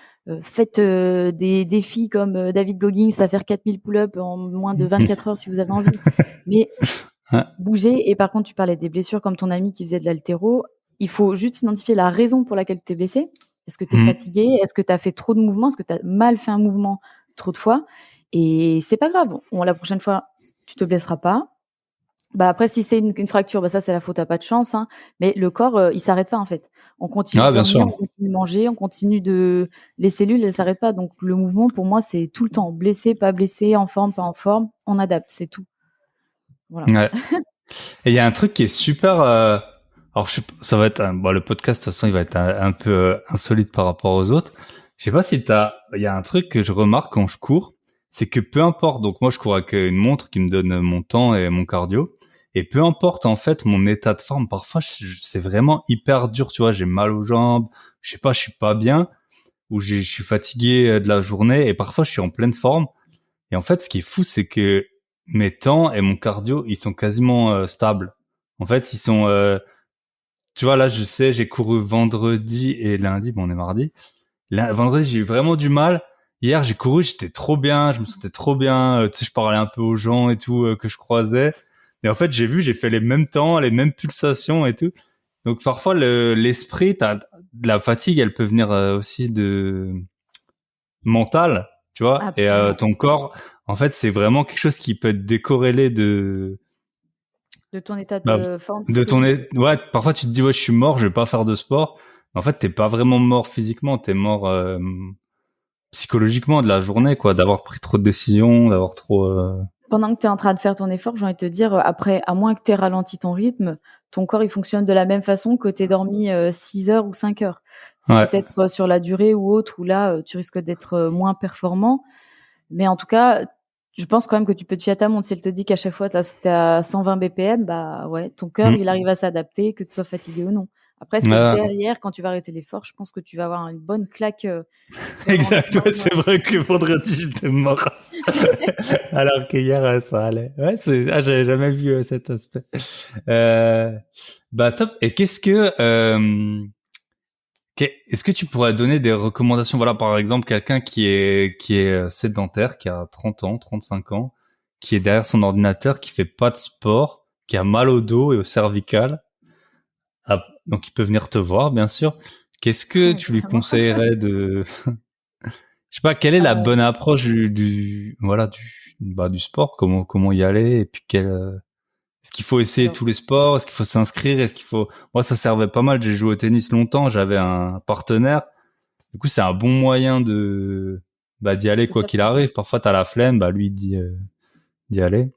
faites des défis comme David Goggins à faire 4000 pull-ups en moins de 24 heures si vous avez envie. Mais bougez. Et par contre, tu parlais des blessures comme ton ami qui faisait de l'haltéro. Il faut juste identifier la raison pour laquelle tu t'es blessé. Est-ce que tu es fatigué? Est-ce que tu as fait trop de mouvements? Est-ce que tu as mal fait un mouvement trop de fois? Et c'est pas grave. La prochaine fois, tu te blesseras pas. Après, si c'est une fracture, ça, c'est la faute à pas de chance, hein. Mais le corps, il s'arrête pas, en fait. On continue de dormir, on continue de manger, on continue les cellules, elles s'arrêtent pas. Donc, le mouvement, pour moi, c'est tout le temps. Blessé, pas blessé, en forme, pas en forme. On adapte, c'est tout. Voilà. Ouais. Et il y a un truc qui est super, alors ça va être, le podcast, de toute façon, il va être un peu insolite par rapport aux autres. Je sais pas si il y a un truc que je remarque quand je cours, c'est que peu importe, donc moi je cours avec une montre qui me donne mon temps et mon cardio, et peu importe en fait mon état de forme, parfois c'est vraiment hyper dur, tu vois, j'ai mal aux jambes, je sais pas, je suis pas bien, ou je suis fatigué de la journée, et parfois je suis en pleine forme. Et en fait, ce qui est fou, c'est que mes temps et mon cardio, ils sont quasiment stables. En fait, ils sont, tu vois, là, je sais, j'ai couru vendredi et lundi, on est mardi. Vendredi, j'ai eu vraiment du mal. Hier, j'ai couru, j'étais trop bien, je me sentais trop bien. Tu sais, je parlais un peu aux gens et tout que je croisais. Et en fait, j'ai fait les mêmes temps, les mêmes pulsations et tout. Donc parfois, l'esprit, de la fatigue, elle peut venir aussi de mental, tu vois. Et ton corps, en fait, c'est vraiment quelque chose qui peut être décorrélé de ton état de forme ouais, parfois tu te dis, ouais, je suis mort, je vais pas faire de sport. En fait, t'es pas vraiment mort physiquement, t'es mort psychologiquement de la journée, quoi, d'avoir pris trop de décisions, d'avoir trop... Pendant que tu es en train de faire ton effort, j'ai envie de te dire, après, à moins que tu aies ralenti ton rythme, ton corps, il fonctionne de la même façon que tu aies dormi 6 heures ou 5 heures. C'est peut-être sur la durée ou autre, où là, tu risques d'être moins performant. Mais en tout cas, je pense quand même que tu peux te fier à ta montre. Si elle te dit qu'à chaque fois, tu es à 120 BPM, ouais, ton cœur, il arrive à s'adapter, que tu sois fatigué ou non. Après, c'est derrière, quand tu vas arrêter l'effort, je pense que tu vas avoir une bonne claque. Exact, ouais, c'est vrai que vendredi, j'étais mort. Alors qu'hier, ça allait. Ouais, j'avais jamais vu cet aspect. Top. Et est-ce que tu pourrais donner des recommandations? Voilà, par exemple, quelqu'un qui est sédentaire, qui a 30 ans, 35 ans, qui est derrière son ordinateur, qui fait pas de sport, qui a mal au dos et au cervical. Donc, il peut venir te voir, bien sûr. Qu'est-ce que tu lui conseillerais de... Je sais pas, quelle est la bonne approche du sport? Comment y aller? Et puis est-ce qu'il faut essayer tous les sports? Est-ce qu'il faut s'inscrire? Moi, ça servait pas mal. J'ai joué au tennis longtemps. J'avais un partenaire. Du coup, c'est un bon moyen d'y aller quoi qu'il arrive. Parfois, t'as la flemme. Lui, il dit d'y aller.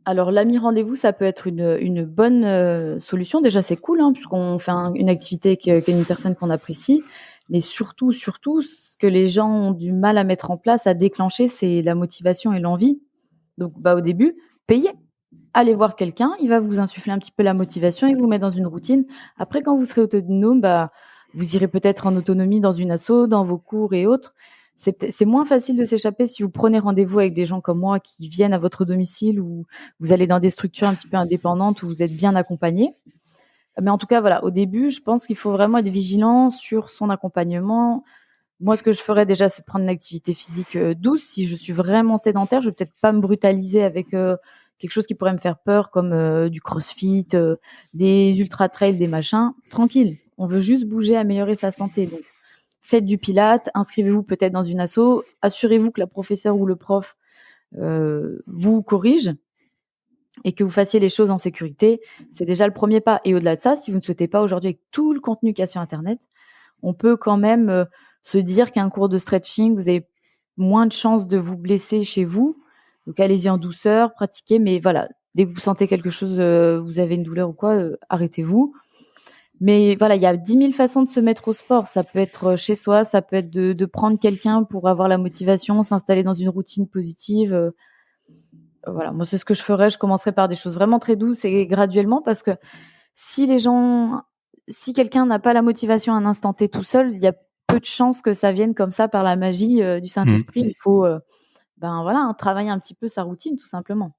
Alors, l'ami rendez-vous, ça peut être une bonne solution. Déjà, c'est cool, hein, puisqu'on fait une activité qu'est une personne qu'on apprécie. Mais surtout, ce que les gens ont du mal à mettre en place, à déclencher, c'est la motivation et l'envie. Donc, au début, payez. Allez voir quelqu'un, il va vous insuffler un petit peu la motivation et vous mettre dans une routine. Après, quand vous serez autonome, vous irez peut-être en autonomie dans une asso, dans vos cours et autres. C'est moins facile de s'échapper si vous prenez rendez-vous avec des gens comme moi qui viennent à votre domicile ou vous allez dans des structures un petit peu indépendantes où vous êtes bien accompagné. Mais en tout cas, voilà, au début, je pense qu'il faut vraiment être vigilant sur son accompagnement. Moi, ce que je ferais déjà, c'est de prendre une activité physique douce. Si je suis vraiment sédentaire, je vais peut-être pas me brutaliser avec quelque chose qui pourrait me faire peur, comme du crossfit, des ultra-trails, des machins. Tranquille, on veut juste bouger, améliorer sa santé. Donc, faites du pilates, inscrivez-vous peut-être dans une asso, assurez-vous que la professeure ou le prof vous corrige et que vous fassiez les choses en sécurité. C'est déjà le premier pas. Et au-delà de ça, si vous ne souhaitez pas aujourd'hui, avec tout le contenu qu'il y a sur Internet, on peut quand même se dire qu'un cours de stretching, vous avez moins de chances de vous blesser chez vous. Donc, allez-y en douceur, pratiquez. Mais voilà, dès que vous sentez quelque chose, vous avez une douleur ou quoi, arrêtez-vous. Mais voilà, il y a 10 000 façons de se mettre au sport. Ça peut être chez soi, ça peut être de prendre quelqu'un pour avoir la motivation, s'installer dans une routine positive. Voilà, moi, c'est ce que je ferais. Je commencerai par des choses vraiment très douces et graduellement parce que si quelqu'un n'a pas la motivation à un instant T tout seul, il y a peu de chances que ça vienne comme ça par la magie du Saint-Esprit. Il faut, travailler un petit peu sa routine, tout simplement.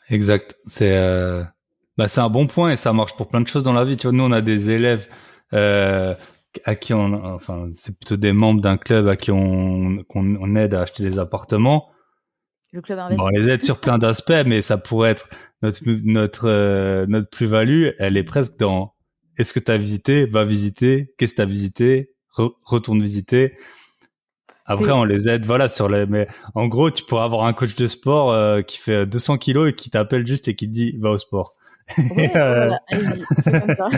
Exact. C'est un bon point et ça marche pour plein de choses dans la vie. Tu vois, nous, on a des élèves euh, à qui enfin, c'est plutôt des membres d'un club à qui qu'on aide à acheter des appartements. Le club Bon, on invest. les aide sur plein d'aspects, mais ça pourrait être notre plus-value. Elle est presque dans est-ce que tu as visité, va visiter, qu'est-ce que tu as visité, retourne visiter. Après, on les aide, voilà, mais en gros, tu pourrais avoir un coach de sport qui fait 200 kilos et qui t'appelle juste et qui te dit va au sport. Ouais, voilà, allez-y, fais comme ça.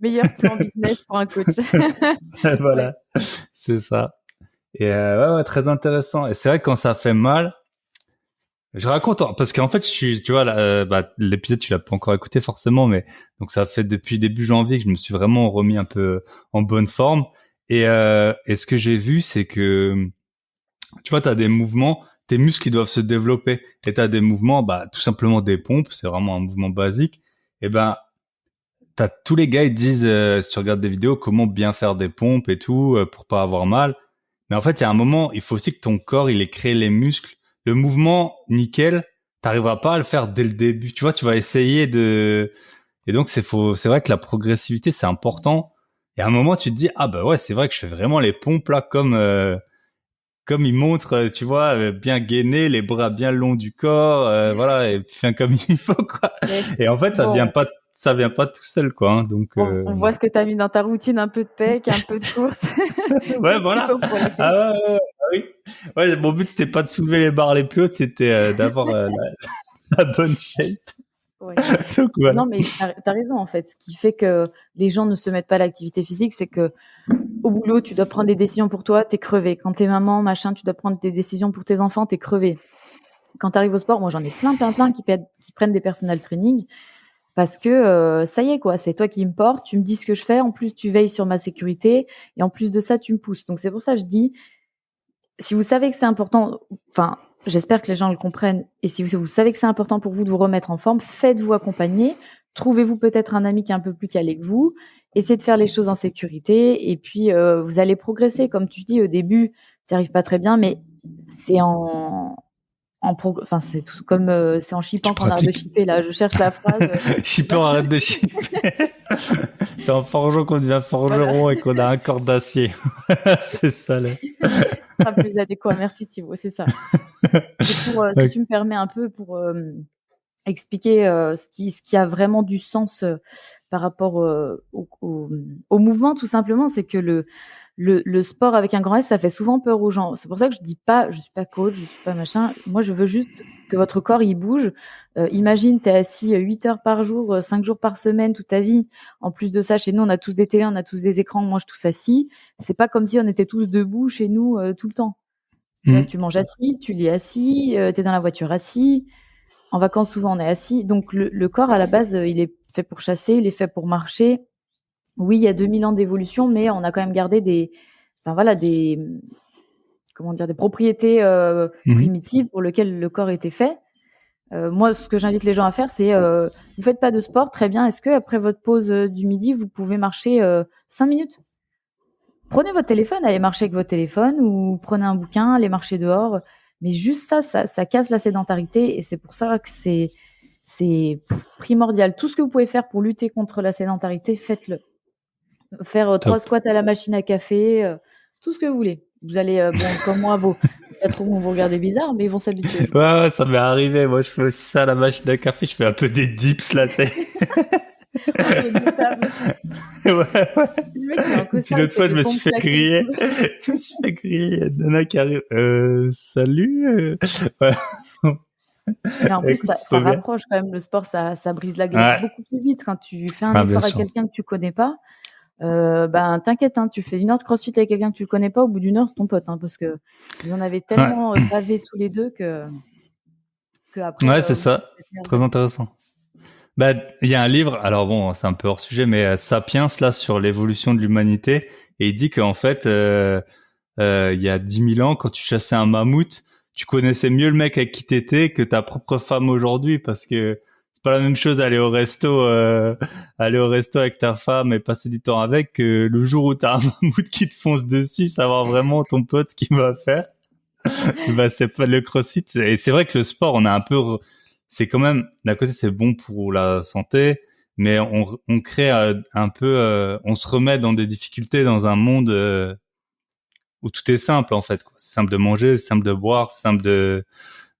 Meilleur plan business pour un coach. Voilà, ouais. C'est ça. Et ouais, très intéressant. Et c'est vrai que quand ça fait mal, je raconte parce qu'en fait, tu vois, l'épisode tu l'as pas encore écouté forcément, mais donc ça fait depuis début janvier que je me suis vraiment remis un peu en bonne forme. Et ce que j'ai vu, c'est que tu vois, t'as des mouvements, tes muscles ils doivent se développer, et t'as des mouvements, tout simplement des pompes, c'est vraiment un mouvement basique. Et t'as tous les gars ils disent si tu regardes des vidéos comment bien faire des pompes et tout pour pas avoir mal. Mais en fait, il y a un moment, il faut aussi que ton corps, il ait créé les muscles. Le mouvement, nickel, t'arriveras pas à le faire dès le début. Tu vois, tu vas essayer et donc c'est vrai que la progressivité, c'est important. Et à un moment, tu te dis, ah ouais, c'est vrai que je fais vraiment les pompes là, comme ils montrent, tu vois, bien gainé, les bras bien longs du corps, voilà, et puis comme il faut, quoi. Et en fait, ça vient pas tout seul, quoi. Hein, donc, on voit ce que tu as mis dans ta routine, un peu de pec, un peu de course. Ouais, voilà. Ah oui. Ouais, mon but c'était pas de soulever les barres les plus hautes, c'était d'avoir la bonne shape. Ouais. Donc, voilà. Non, mais t'as raison en fait. Ce qui fait que les gens ne se mettent pas à l'activité physique, c'est que au boulot, tu dois prendre des décisions pour toi, t'es crevé. Quand t'es maman, machin, tu dois prendre des décisions pour tes enfants, t'es crevé. Quand t'arrives au sport, moi j'en ai plein qui prennent des personal training parce que ça y est quoi, c'est toi qui me portes, tu me dis ce que je fais, en plus tu veilles sur ma sécurité et en plus de ça tu me pousses. Donc c'est pour ça que je dis, si vous savez que c'est important, enfin j'espère que les gens le comprennent, et si vous savez que c'est important pour vous de vous remettre en forme, faites-vous accompagner, trouvez-vous peut-être un ami qui est un peu plus calé que vous, essayez de faire les choses en sécurité, et puis vous allez progresser. Comme tu dis, au début, tu n'y arrives pas très bien, mais c'est enfin c'est tout comme c'est en chippant qu'on arrête de chipper. Là, je cherche la phrase. Chippant, arrête de chipper. C'est en forgeant qu'on devient forgeron, voilà. Et qu'on a un corps d'acier. C'est ça là. Pas plus adéquat. Merci Thibaut, c'est ça. Si tu me permets un peu pour expliquer ce qui a vraiment du sens par rapport au mouvement, tout simplement, c'est que le sport avec un grand S, ça fait souvent peur aux gens. C'est pour ça que je dis pas, je suis pas coach, je suis pas machin. Moi, je veux juste que votre corps, il bouge. Imagine, t'es assis 8 heures par jour, 5 jours par semaine, toute ta vie. En plus de ça, chez nous, on a tous des télés, on a tous des écrans, on mange tous assis. C'est pas comme si on était tous debout chez nous tout le temps. Tu manges assis, tu lis assis, t'es dans la voiture assis. En vacances, souvent, on est assis. Donc, le corps, à la base, il est fait pour chasser, il est fait pour marcher. Oui, il y a 2000 ans d'évolution, mais on a quand même gardé des propriétés primitives pour lesquelles le corps était fait. Moi, ce que j'invite les gens à faire, c'est vous faites pas de sport, très bien. Est-ce que après votre pause du midi, vous pouvez marcher 5 minutes? Prenez votre téléphone, allez marcher avec votre téléphone, ou prenez un bouquin, allez marcher dehors. Mais juste ça casse la sédentarité, et c'est pour ça que c'est primordial. Tout ce que vous pouvez faire pour lutter contre la sédentarité, faites-le. Faire 3 squats à la machine à café, tout ce que vous voulez. Vous allez, comme moi, vos patrons vont vous regarder bizarre, mais ils vont s'habituer. Ouais, ça m'est arrivé. Moi, je fais aussi ça à la machine à café. Je fais un peu des dips, là, tu sais. Ouais. Puis l'autre fois, je me suis fait griller. Je me suis fait griller. Il y a Nana qui arrive. Salut. Ouais. Mais en plus, ça rapproche quand même. Le sport, ça brise la glace beaucoup plus vite. Quand tu fais un effort à quelqu'un que tu connais pas, t'inquiète, hein, tu fais 1 heure de crossfit avec quelqu'un que tu connais pas, au bout d'1 heure, c'est ton pote, hein, parce que ils en avaient tellement bavé tous les deux que après. Ouais, c'est ça. Très intéressant. Il y a un livre, alors bon, c'est un peu hors sujet, mais Sapiens, là, sur l'évolution de l'humanité, et il dit qu'en fait, il y a 10 000 ans, quand tu chassais un mammouth, tu connaissais mieux le mec avec qui t'étais que ta propre femme aujourd'hui, parce que c'est pas la même chose aller au resto avec ta femme et passer du temps avec, que le jour où t'as un mammouth qui te fonce dessus, savoir vraiment ton pote ce qu'il va faire. C'est pas le CrossFit. Et c'est vrai que le sport, on a un peu, c'est quand même, d'un côté, c'est bon pour la santé, mais on crée un peu, on se remet dans des difficultés dans un monde où tout est simple en fait, quoi. C'est simple de manger, c'est simple de boire, c'est simple de...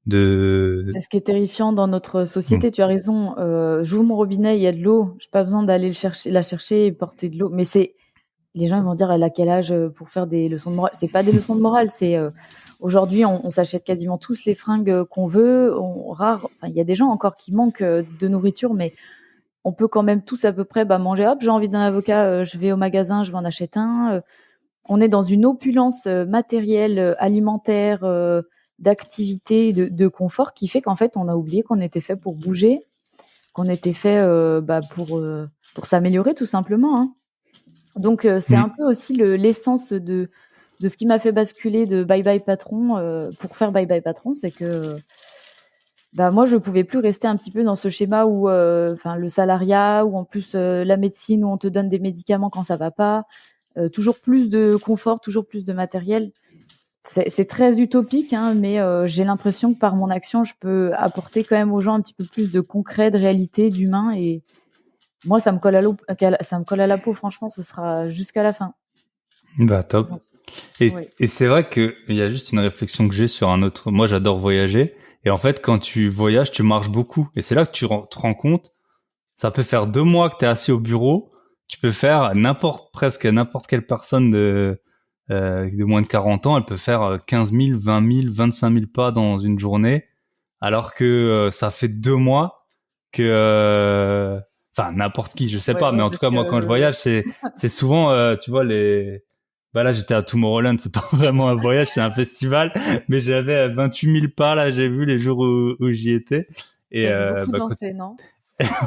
C'est ce qui est terrifiant dans notre société. Tu as raison. J'ouvre mon robinet, il y a de l'eau. J'ai pas besoin d'aller la chercher et porter de l'eau. Mais les gens ils vont dire, elle a quel âge pour faire des leçons de morale? C'est pas des leçons de morale. C'est aujourd'hui, on s'achète quasiment tous les fringues qu'on veut. Enfin, il y a des gens encore qui manquent de nourriture, mais on peut quand même tous à peu près manger. Hop, j'ai envie d'un avocat, je vais au magasin, je vais en acheter un. On est dans une opulence matérielle, alimentaire, d'activité, de confort qui fait qu'en fait, on a oublié qu'on était fait pour bouger, qu'on était fait pour s'améliorer tout simplement. Hein. Donc, c'est un peu aussi l'essence de ce qui m'a fait basculer de Bye Bye Patron pour faire Bye Bye Patron, c'est que moi, je pouvais plus rester un petit peu dans ce schéma où, le salariat, ou en plus la médecine où on te donne des médicaments quand ça va pas. Toujours plus de confort, toujours plus de matériel. C'est très utopique, hein, mais j'ai l'impression que par mon action, je peux apporter quand même aux gens un petit peu plus de concret, de réalité, d'humain. Et moi, ça me colle à la peau. Franchement, ce sera jusqu'à la fin. Bah top. Oui. Et c'est vrai que il y a juste une réflexion que j'ai sur un autre. Moi, j'adore voyager. Et en fait, quand tu voyages, tu marches beaucoup. Et c'est là que tu te rends compte. Ça peut faire 2 mois que tu es assis au bureau. Tu peux faire presque n'importe quelle personne de moins de 40 ans. Elle peut faire 15 000, 20 000, 25 000 pas dans une journée. Alors que ça fait 2 mois que, enfin, n'importe qui, je sais pas. Mais en tout cas, moi, quand je voyage, c'est souvent, tu vois, bah là, j'étais à Tomorrowland. C'est pas vraiment un voyage, c'est un festival. Mais j'avais 28 000 pas, là, j'ai vu les jours où j'y étais. Et, T'as dû beaucoup danser, non?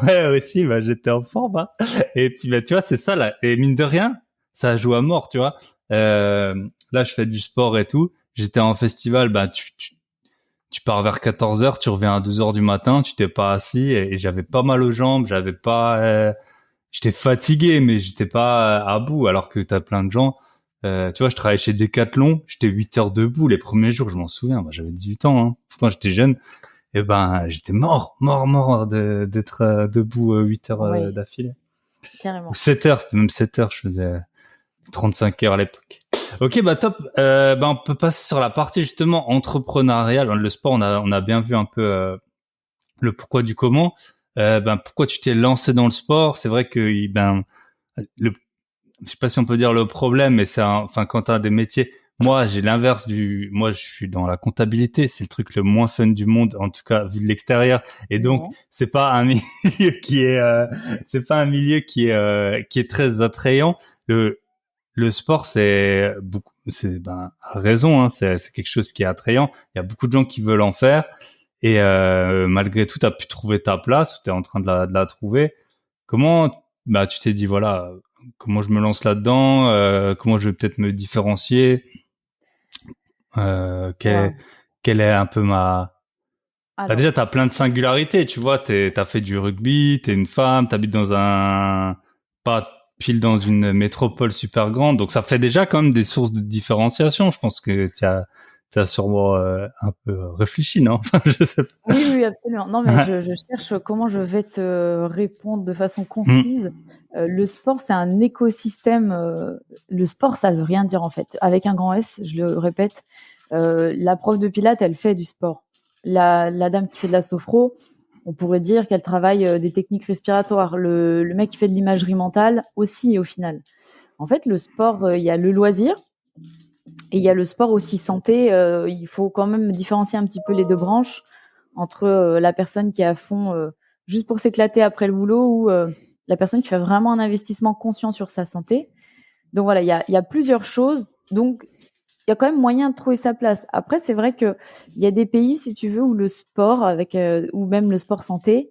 ouais, aussi, bah, j'étais en forme, hein. Et puis, bah, tu vois, c'est ça, là. Et mine de rien, ça joue à mort, tu vois. Là, je fais du sport et tout. J'étais en festival, bah, tu pars vers 14 heures, tu reviens à 2 heures du matin, tu t'es pas assis et j'avais pas mal aux jambes, j'avais pas, j'étais fatigué, mais j'étais pas à bout, alors que t'as plein de gens. Tu vois, je travaillais chez Decathlon, j'étais 8 heures debout les premiers jours, je m'en souviens. Moi, j'avais 18 ans, hein. Pourtant, j'étais jeune. Et ben, j'étais mort d'être debout 8 heures Oui, d'affilée. Ou carrément. 7 heures, c'était même 7 heures, je faisais 35 heures à l'époque. Ok, bah top. Bah on peut passer sur la partie justement entrepreneuriale. Le sport, on a bien vu un peu le pourquoi du comment. Ben pourquoi tu t'es lancé dans le sport? C'est vrai que je sais pas si on peut dire le problème, mais enfin quand t'as des métiers. Moi, j'ai l'inverse moi, je suis dans la comptabilité. C'est le truc le moins fun du monde, en tout cas vu de l'extérieur. Et donc, Ouais. c'est pas un milieu c'est pas un milieu qui est très attrayant. Le sport, c'est beaucoup, à raison, hein, c'est quelque chose qui est attrayant. Il y a beaucoup de gens qui veulent en faire, et malgré tout, t'as pu trouver ta place, ou t'es en train de la trouver. Comment, bah, tu t'es dit voilà, comment je me lance là-dedans, comment je vais peut-être me différencier, euh, quelle, Wow. quelle est un peu bah, Alors, déjà, t'as plein de singularités, tu vois, t'as fait du rugby, t'es une femme, t'habites pas pile dans une métropole super grande, donc ça fait déjà quand même des sources de différenciation. Je pense que t'as sûrement un peu réfléchi, non? Enfin, je sais oui, oui, absolument. Non, mais pas. je cherche comment je vais te répondre de façon Mm. concise. Le sport, c'est un écosystème. Le sport, ça veut rien dire en fait. Avec un grand S, je le répète. La prof de pilates, elle fait du sport. La dame qui fait de la sophro, on pourrait dire qu'elle travaille des techniques respiratoires. Le mec qui fait de l'imagerie mentale aussi, au final. En fait, le sport, il y a le loisir et il y a le sport aussi santé. Il faut quand même différencier un petit peu les deux branches entre la personne qui est à fond juste pour s'éclater après le boulot ou la personne qui fait vraiment un investissement conscient sur sa santé. Donc voilà, il y a plusieurs choses. Donc il y a quand même moyen de trouver sa place. Après, c'est vrai que il y a des pays, si tu veux, où le sport ou même le sport santé,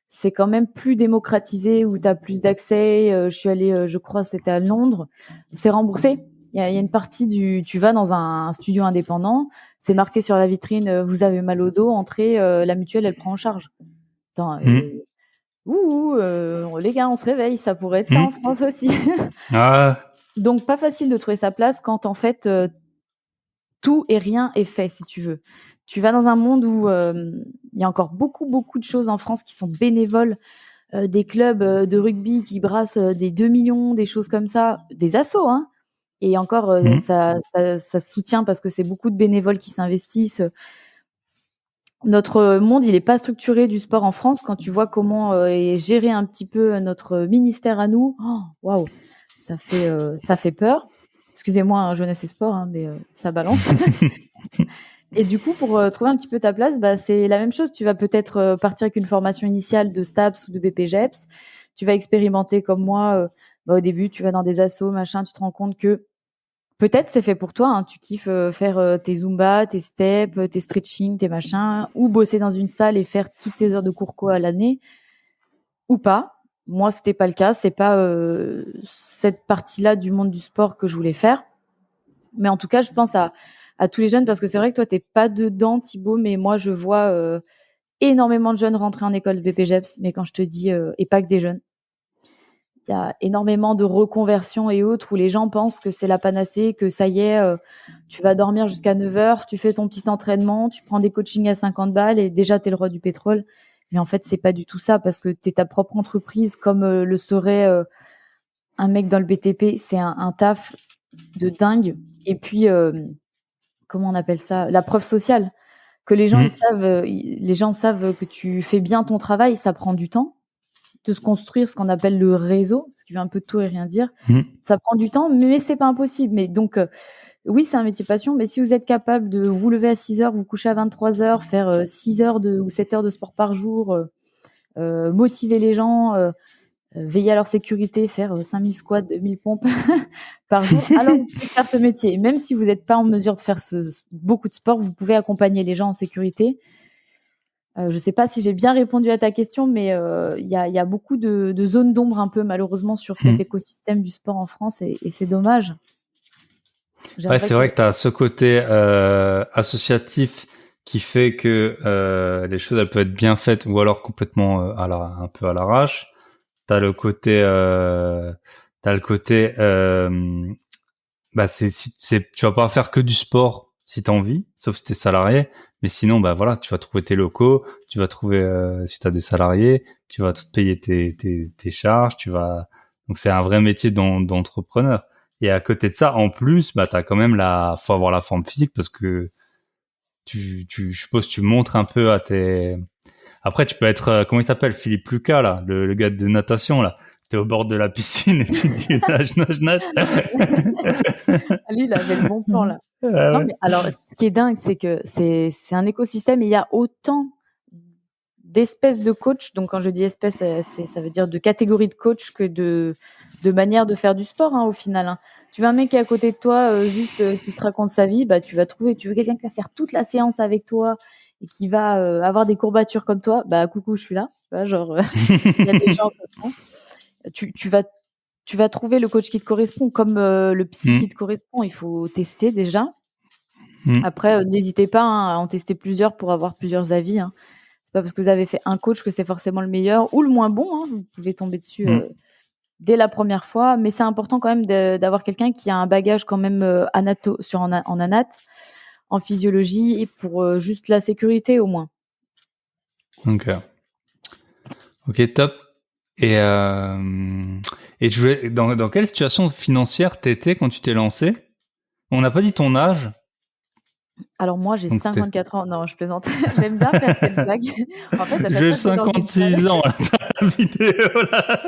c'est quand même plus démocratisé, où tu as plus d'accès. Je suis allée, je crois, c'était à Londres. C'est remboursé. Il y a une partie tu vas dans un studio indépendant, c'est marqué sur la vitrine, vous avez mal au dos, entrez, la mutuelle, elle prend en charge. Attends, Mm. les gars, on se réveille, ça pourrait être ça en Mm. France aussi. Ah, Donc, pas facile de trouver sa place quand en fait, tout et rien est fait, si tu veux. Tu vas dans un monde où il y a encore beaucoup, beaucoup de choses en France qui sont bénévoles, des clubs de rugby qui brassent des 2 millions, des choses comme ça, des assos, hein. Et encore, ça se soutient parce que c'est beaucoup de bénévoles qui s'investissent. Notre monde, il est pas structuré du sport en France. Quand tu vois comment est géré un petit peu notre ministère à nous, waouh, ça fait peur. Excusez-moi, hein, jeunesse et sport, hein, mais ça balance. Et du coup, pour trouver un petit peu ta place, bah, c'est la même chose. Tu vas peut-être partir avec une formation initiale de STAPS ou de BPGEPS. Tu vas expérimenter comme moi. Au début, tu vas dans des assos, machin, tu te rends compte que peut-être c'est fait pour toi. Hein, tu kiffes faire tes Zumba, tes steps, tes stretching, tes machins, ou bosser dans une salle et faire toutes tes heures de cours co à l'année, ou pas. Moi, c'était pas le cas. C'est pas cette partie-là du monde du sport que je voulais faire. Mais en tout cas, je pense à tous les jeunes, parce que c'est vrai que toi, t'es pas dedans, Thibaut, mais moi, je vois énormément de jeunes rentrer en école de BPGEPS. Mais quand je te dis, et pas que des jeunes, il y a énormément de reconversions et autres où les gens pensent que c'est la panacée, que ça y est, tu vas dormir jusqu'à 9h, tu fais ton petit entraînement, tu prends des coachings à 50 balles et déjà, t'es le roi du pétrole. Mais en fait, c'est pas du tout ça, parce que t'es ta propre entreprise, comme le serait un mec dans le BTP. C'est un taf de dingue. Et puis, comment on appelle ça, la preuve sociale, que les gens les gens savent que tu fais bien ton travail. Ça prend du temps de se construire ce qu'on appelle le réseau, ce qui veut un peu tout et rien dire. Ça prend du temps, mais c'est pas impossible. Mais donc oui, c'est un métier passion, mais si vous êtes capable de vous lever à 6h, vous coucher à 23h, faire 6 heures ou 7 heures de sport par jour, motiver les gens, veiller à leur sécurité, faire 5000 squats, 2000 pompes par jour, alors vous pouvez faire ce métier. Même si vous n'êtes pas en mesure de faire beaucoup de sport, vous pouvez accompagner les gens en sécurité. Je sais pas si j'ai bien répondu à ta question, mais il y a beaucoup de zones d'ombre un peu, malheureusement, sur cet écosystème du sport en France, et c'est dommage. Ouais, c'est vrai que tu as ce côté associatif qui fait que les choses elles peuvent être bien faites ou alors complètement un peu à l'arrache. T'as le côté bah tu vas pas faire que du sport si t'as envie, sauf si t'es salarié, mais sinon bah voilà, tu vas trouver tes locaux, tu vas trouver si t'as des salariés, tu vas te payer tes charges, donc c'est un vrai métier d'entrepreneur. Et à côté de ça, en plus, bah t'as quand même faut avoir la forme physique, parce que je suppose tu montres un peu à tes. Après, tu peux être, comment il s'appelle, Philippe Lucas, là, le gars de natation, là. T'es au bord de la piscine et tu nages. Lui, il avait le bon plan, là. Non, mais alors, ce qui est dingue, c'est que c'est un écosystème, et il y a autant d'espèces de coachs. Donc, quand je dis espèces, ça veut dire de catégories de coachs que de manières de faire du sport, hein, au final. Hein. Tu veux un mec qui est à côté de toi, qui te raconte sa vie, bah, tu veux quelqu'un qui va faire toute la séance avec toi et qui va avoir des courbatures comme toi, bah, coucou, je suis là. Tu vois, genre, il y a des gens comme ça. Tu vas trouver le coach qui te correspond, comme le psy qui te correspond. Il faut tester déjà. Après, n'hésitez pas à en tester plusieurs pour avoir plusieurs avis. Hein. C'est pas parce que vous avez fait un coach que c'est forcément le meilleur ou le moins bon. Hein. Vous pouvez tomber dessus dès la première fois, mais c'est important quand même d'avoir quelqu'un qui a un bagage quand même en anat, en physiologie, et pour juste la sécurité au moins. Ok, top. Et je voulais, dans quelle situation financière t'étais quand tu t'es lancé? On n'a pas dit ton âge. Alors moi, j'ai 54 ans. Non, je plaisante. J'aime bien faire cette blague. En fait, j'ai 56 ans, la vidéo, là.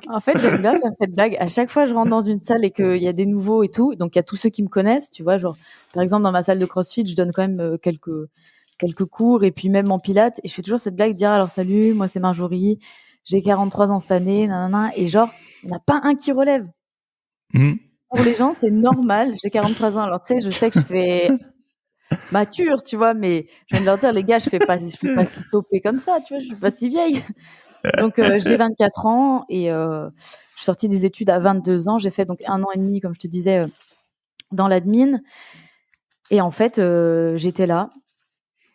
En fait, j'aime bien faire cette blague. À chaque fois, je rentre dans une salle et qu'il y a des nouveaux et tout. Donc, il y a tous ceux qui me connaissent, tu vois. Genre, par exemple, dans ma salle de CrossFit, je donne quand même quelques cours, et puis même en pilates. Et je fais toujours cette blague, dire, alors salut, moi c'est Marjorie. J'ai 43 ans cette année, nanana. Et genre, il n'y en a pas un qui relève. Pour les gens, c'est normal. J'ai 43 ans. Alors, tu sais, je sais que je fais mature, tu vois, mais je viens de leur dire, les gars, je fais pas si topée comme ça, tu vois, je suis pas si vieille. Donc, j'ai 24 ans et je suis sortie des études à 22 ans. J'ai fait donc 1 an et demi, comme je te disais, dans l'admin. Et en fait, j'étais là.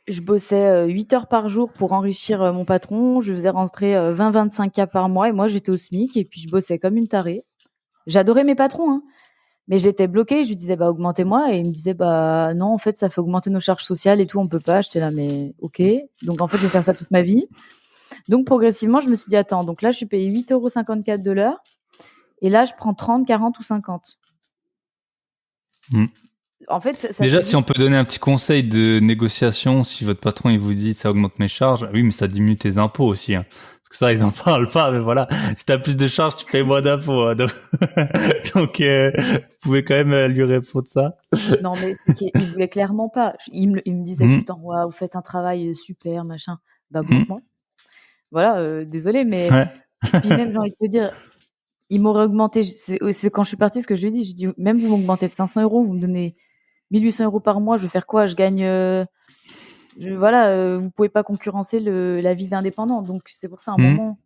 Je bossais 8 heures par jour pour enrichir mon patron. Je faisais rentrer 20-25 K par mois, et moi, j'étais au SMIC, et puis je bossais comme une tarée. J'adorais mes patrons, hein. Mais j'étais bloquée, je lui disais, bah, augmentez-moi. Et il me disait, bah, non, en fait, ça fait augmenter nos charges sociales et tout, on peut pas. J'étais là, mais ok. Donc, en fait, je vais faire ça toute ma vie. Donc, progressivement, je me suis dit, attends, donc là, je suis payée 8,54 € de l'heure. Et là, je prends 30, 40 ou 50. En fait, ça déjà, fait si on juste... peut donner un petit conseil de négociation, si votre patron il vous dit ça augmente mes charges, oui, mais ça diminue tes impôts aussi. Hein. Parce que ça, ils en parlent pas, mais voilà. Si t'as plus de charges, tu payes moins d'impôts. Hein. Donc, vous pouvez quand même lui répondre ça. Non, mais c'est qu'il voulait clairement pas. Il me disait tout le temps, ouais, vous faites un travail super, machin. Bah, augmente-moi. Voilà, désolé, mais Ouais. puis même, j'ai envie de te dire, il m'aurait augmenté. C'est quand je suis partie ce que je lui ai dit. Je lui ai dit, même vous m'augmentez de 500 €, vous me donnez 1 800 € par mois, je vais faire quoi? Je gagne, vous pouvez pas concurrencer la vie d'indépendant. Donc, c'est pour ça, à un moment,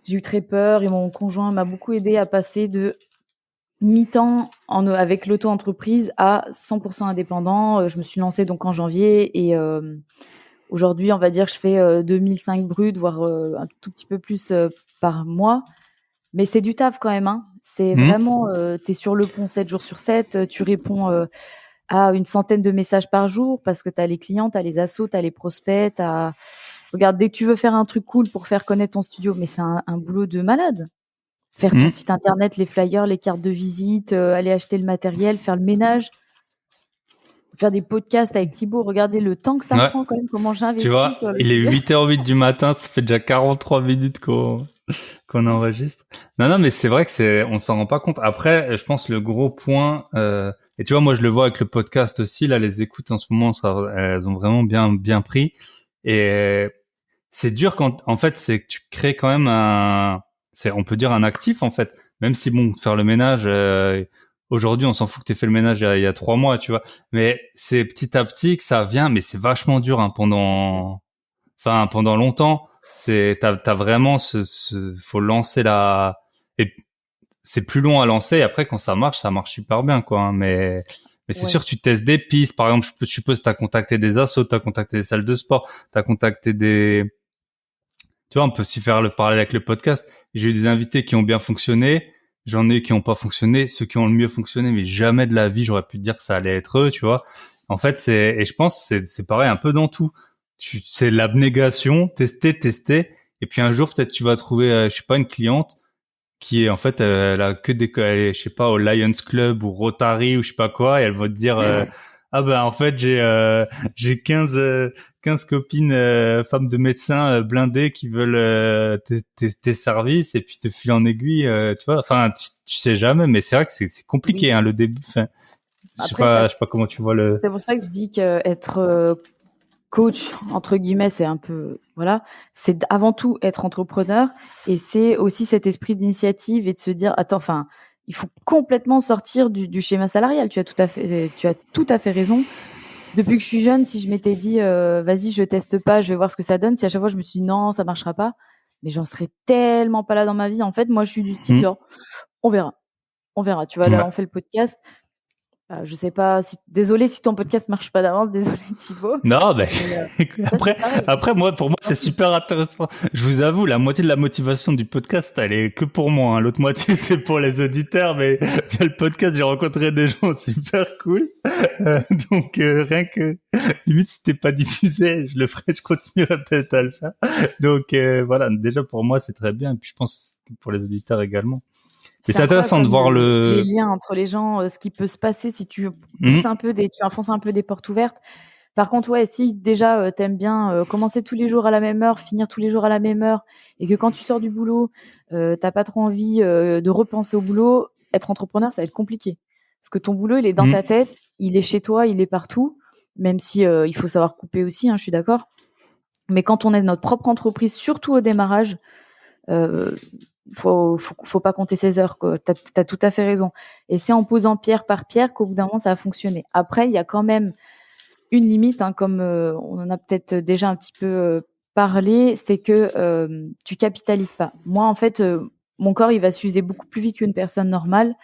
j'ai eu très peur et mon conjoint m'a beaucoup aidé à passer de mi-temps avec l'auto-entreprise à 100% indépendant. Je me suis lancée donc en janvier et aujourd'hui, on va dire, je fais 2005 brut, voire un tout petit peu plus par mois. Mais c'est du taf quand même, hein. C'est vraiment, t'es sur le pont 7 jours sur 7, tu réponds à une centaine de messages par jour parce que t'as les clients, t'as les assos, t'as les prospects, regarde, dès que tu veux faire un truc cool pour faire connaître ton studio, mais c'est un boulot de malade. Faire ton site internet, les flyers, les cartes de visite, aller acheter le matériel, faire le ménage, faire des podcasts avec Thibaut. Regardez le temps que ça prend quand même, comment j'investis. Tu vois, il est 8h08 du matin, ça fait déjà 43 minutes qu'on enregistre. Non, mais c'est vrai que on s'en rend pas compte. Après, je pense le gros point, et tu vois, moi je le vois avec le podcast aussi, là, les écoutes en ce moment, elles ont vraiment bien pris. Et c'est dur quand, en fait, c'est que tu crées quand même on peut dire un actif, en fait. Même si, bon, faire le ménage, aujourd'hui, on s'en fout que t'aies fait le ménage il y a 3 mois, tu vois. Mais c'est petit à petit que ça vient, mais c'est vachement dur, hein, pendant longtemps. T'as vraiment faut lancer et c'est plus long à lancer. Et après, quand ça marche super bien, quoi, hein. Mais c'est sûr, tu testes des pistes. Par exemple, je suppose, t'as contacté des assos, t'as contacté des salles de sport, t'as contacté tu vois, on peut aussi faire le parallèle avec le podcast. J'ai eu des invités qui ont bien fonctionné. J'en ai qui ont pas fonctionné. Ceux qui ont le mieux fonctionné, mais jamais de la vie, j'aurais pu te dire que ça allait être eux, tu vois. En fait, et je pense, c'est pareil un peu dans tout. C'est l'abnégation, tester. Et puis un jour, peut-être tu vas trouver, je sais pas, une cliente qui est, en fait, elle a que elle est, je sais pas, au Lions Club ou Rotary ou je sais pas quoi, et elle va te dire, ah ben, en fait, j'ai 15 copines femmes de médecins blindées qui veulent tes services et puis te filer en aiguille, tu vois. Enfin, tu sais jamais, mais c'est vrai que c'est compliqué, hein, le début. Enfin, je sais pas comment tu vois le. C'est pour ça que je dis qu'être coach entre guillemets, c'est un peu c'est avant tout être entrepreneur et c'est aussi cet esprit d'initiative et de se dire attends, enfin, il faut complètement sortir du schéma salarial. Tu as tout à fait raison. Depuis que je suis jeune, si je m'étais dit vas-y, je teste pas, je vais voir ce que ça donne, si à chaque fois je me suis dit non, ça marchera pas, mais j'en serais tellement pas là dans ma vie. En fait, moi je suis du style genre on verra. Tu vois, là on fait le podcast. Je sais pas désolé si ton podcast marche pas d'avance, désolé Thibaut. Non, mais après pour moi c'est super intéressant. Je vous avoue, la moitié de la motivation du podcast, elle est que pour moi, hein. L'autre moitié c'est pour les auditeurs, mais via le podcast, j'ai rencontré des gens super cool. Donc rien que limite si t'es pas diffusé, je le ferai, je continuerai peut-être à le faire. Donc voilà, déjà pour moi c'est très bien et puis je pense pour les auditeurs également. Et c'est intéressant de voir les liens entre les gens, ce qui peut se passer si tu pousses tu enfonces un peu des portes ouvertes. Par contre, ouais, si déjà t'aimes bien commencer tous les jours à la même heure, finir tous les jours à la même heure, et que quand tu sors du boulot, t'as pas trop envie de repenser au boulot, être entrepreneur, ça va être compliqué. Parce que ton boulot, il est dans ta tête, il est chez toi, il est partout. Même si il faut savoir couper aussi, hein, je suis d'accord. Mais quand on est notre propre entreprise, surtout au démarrage, faut pas compter ses heures, quoi. T'as tout à fait raison. Et c'est en posant pierre par pierre qu'au bout d'un moment ça va fonctionner. Après, il y a quand même une limite, hein, comme on en a peut-être déjà un petit peu parlé, c'est que tu capitalises pas. Moi, en fait, mon corps il va s'user beaucoup plus vite qu'une personne normale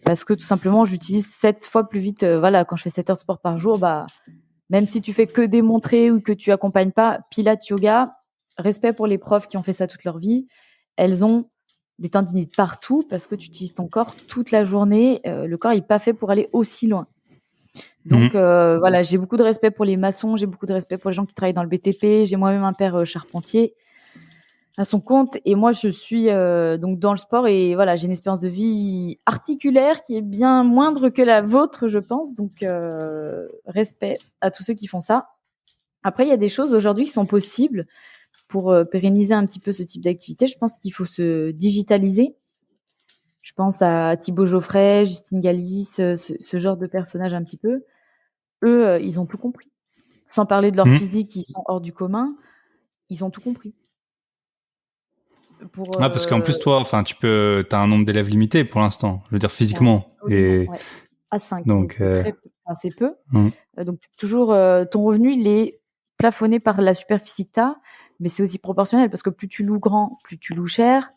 parce que tout simplement j'utilise 7 fois plus vite. Quand je fais 7 heures de sport par jour, même si tu fais que démontrer ou que tu accompagnes pas, pilates, yoga, respect pour les profs qui ont fait ça toute leur vie, elles ont des tendinites partout parce que tu utilises ton corps toute la journée. Le corps est pas fait pour aller aussi loin. Donc j'ai beaucoup de respect pour les maçons, j'ai beaucoup de respect pour les gens qui travaillent dans le BTP. J'ai moi-même un père charpentier. à son compte. Et moi, je suis donc dans le sport et voilà, j'ai une espérance de vie articulaire qui est bien moindre que la vôtre, je pense. Donc, respect à tous ceux qui font ça. Après, il y a des choses aujourd'hui qui sont possibles pour pérenniser un petit peu ce type d'activité. Je pense qu'il faut se digitaliser. Je pense à Thibaut Geoffrey, Justine Galis, ce genre de personnages un petit peu. Eux, ils ont tout compris. Sans parler de leur physique, qui sont hors du commun, ils ont tout compris. Parce qu'en plus, toi, enfin, t'as un nombre d'élèves limité pour l'instant. Je veux dire, physiquement. Ouais. À 5. Donc, c'est peu. Donc, toujours, ton revenu, il est plafonné par la super physique que t'as, mais c'est aussi proportionnel parce que plus tu loues grand, plus tu loues cher.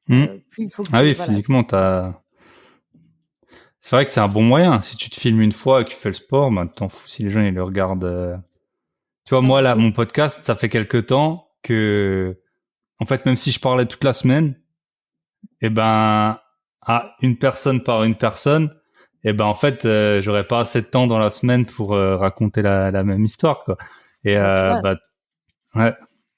Plus il faut que physiquement, c'est vrai que c'est un bon moyen. Si tu te filmes une fois et que tu fais le sport, ben, t'en fous si les gens, ils le regardent. Tu vois, moi, là, mon podcast, ça fait quelque temps que, en fait, même si je parlais toute la semaine, et ben, à une personne par une personne, et ben, en fait, j'aurais pas assez de temps dans la semaine pour raconter la même histoire, quoi. Et, ouais.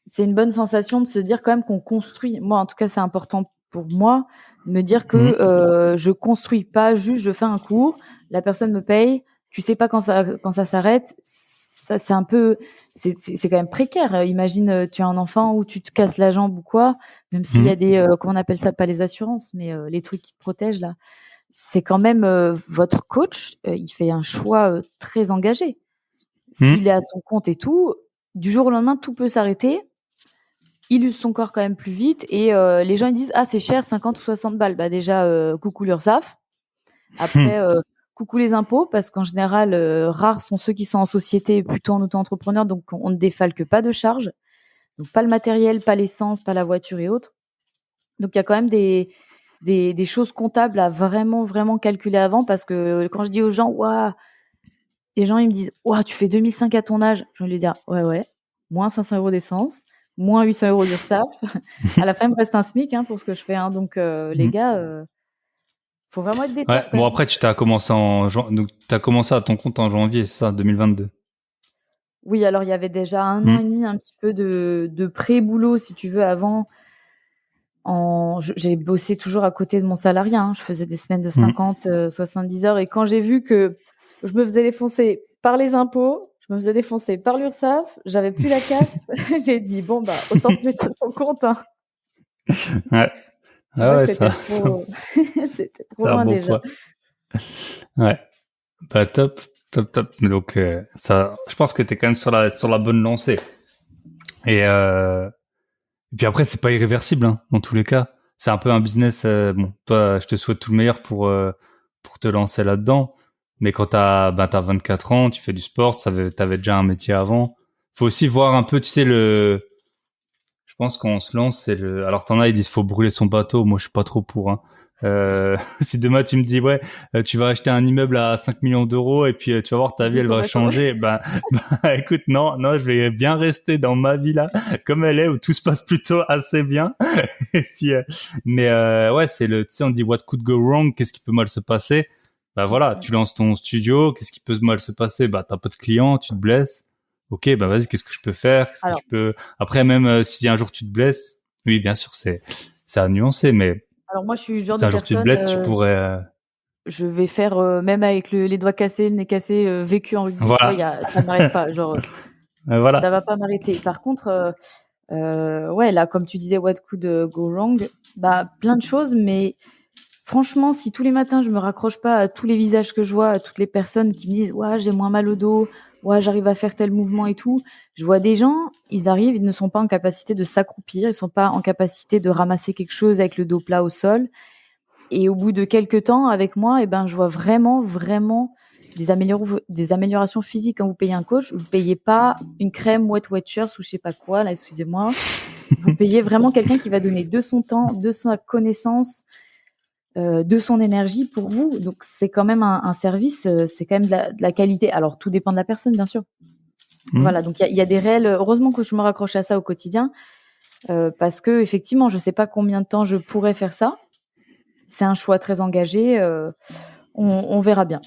C'est une bonne sensation de se dire quand même qu'on construit. Moi, en tout cas, c'est important pour moi de me dire que je construis pas juste, je fais un cours, la personne me paye, tu sais pas quand ça s'arrête. Ça, c'est un peu, c'est quand même précaire. Imagine, tu as un enfant où tu te casses la jambe ou quoi, même s'il y a des, comment on appelle ça, pas les assurances, mais les trucs qui te protègent là. C'est quand même votre coach, il fait un choix très engagé. S'il est à son compte et tout, du jour au lendemain, tout peut s'arrêter. Il use son corps quand même plus vite et les gens ils disent c'est cher, 50 ou 60 balles. Bah déjà coucou l'URSSAF. Après coucou les impôts parce qu'en général rares sont ceux qui sont en société plutôt en auto-entrepreneur, donc on ne défalque pas de charges. Donc pas le matériel, pas l'essence, pas la voiture et autres. Donc il y a quand même des choses comptables à vraiment calculer avant parce que quand je dis aux gens les gens ils me disent tu fais 2005 à ton âge, je vais lui dire ouais, moins 500 € d'essence, moins 800 € d'URSSAF. À la fin, il me reste un SMIC pour ce que je fais. Donc, les gars, faut vraiment être déter. Ouais. Bon, après, t'as commencé donc t'as commencé à ton compte en janvier, c'est ça, 2022. Oui, alors il y avait déjà un an et demi, un petit peu de pré-boulot, si tu veux, avant. J'ai bossé toujours à côté de mon salariat. Je faisais des semaines de 50, 70 heures. Et quand j'ai vu que je me faisais défoncer par les impôts, je me faisais défoncer par l'URSSAF, j'avais plus la CAF, j'ai dit autant se mettre à son compte. Ouais. Tu vois, c'était trop, c'était trop loin bon déjà. Ouais. Bah top. Donc ça, je pense que t'es quand même sur la bonne lancée. Et puis après, c'est pas irréversible dans tous les cas. C'est un peu un business. Bon, toi, je te souhaite tout le meilleur pour te lancer là-dedans. Mais quand t'as 24 ans, tu fais du sport, t'avais déjà un métier avant. Faut aussi voir un peu, tu sais, je pense qu'on se lance, alors t'en as, ils disent faut brûler son bateau. Moi, je suis pas trop pour. Si demain tu me dis tu vas acheter un immeuble à 5 millions d'euros et puis tu vas voir ta vie, elle va changer. Écoute, non, je vais bien rester dans ma vie là, comme elle est, où tout se passe plutôt assez bien. Et puis, c'est tu sais, on dit what could go wrong, qu'est-ce qui peut mal se passer. Voilà, tu lances ton studio, qu'est-ce qui peut mal se passer? T'as pas de clients, tu te blesses. Ok, vas-y, qu'est-ce que je peux faire? Que tu peux... Après, même si un jour tu te blesses, oui, bien sûr, c'est à nuancer, mais alors moi, je suis le genre si de un jour personne. Tu te blesses, tu pourrais. Je vais faire même avec les doigts cassés, le nez cassé, vécu en rugby. Voilà. Ça m'arrête pas, voilà. Ça va pas m'arrêter. Par contre, là, comme tu disais, what could go wrong? Plein de choses, mais franchement, si tous les matins je me raccroche pas à tous les visages que je vois, à toutes les personnes qui me disent j'ai moins mal au dos, j'arrive à faire tel mouvement et tout, je vois des gens, ils arrivent, ils ne sont pas en capacité de s'accroupir, ils sont pas en capacité de ramasser quelque chose avec le dos plat au sol. Et au bout de quelques temps avec moi, je vois vraiment des améliorations physiques. Quand vous payez un coach, vous payez pas une crème Weight Watchers ou je sais pas quoi, là, excusez-moi. Vous payez vraiment quelqu'un qui va donner de son temps, de sa connaissance, de son énergie pour vous. Donc c'est quand même un service, c'est quand même de la qualité. Alors tout dépend de la personne, bien sûr. Voilà, donc il y a des réels. Heureusement que je me raccroche à ça au quotidien, parce que effectivement, je sais pas combien de temps je pourrais faire ça. C'est un choix très engagé. On verra bien.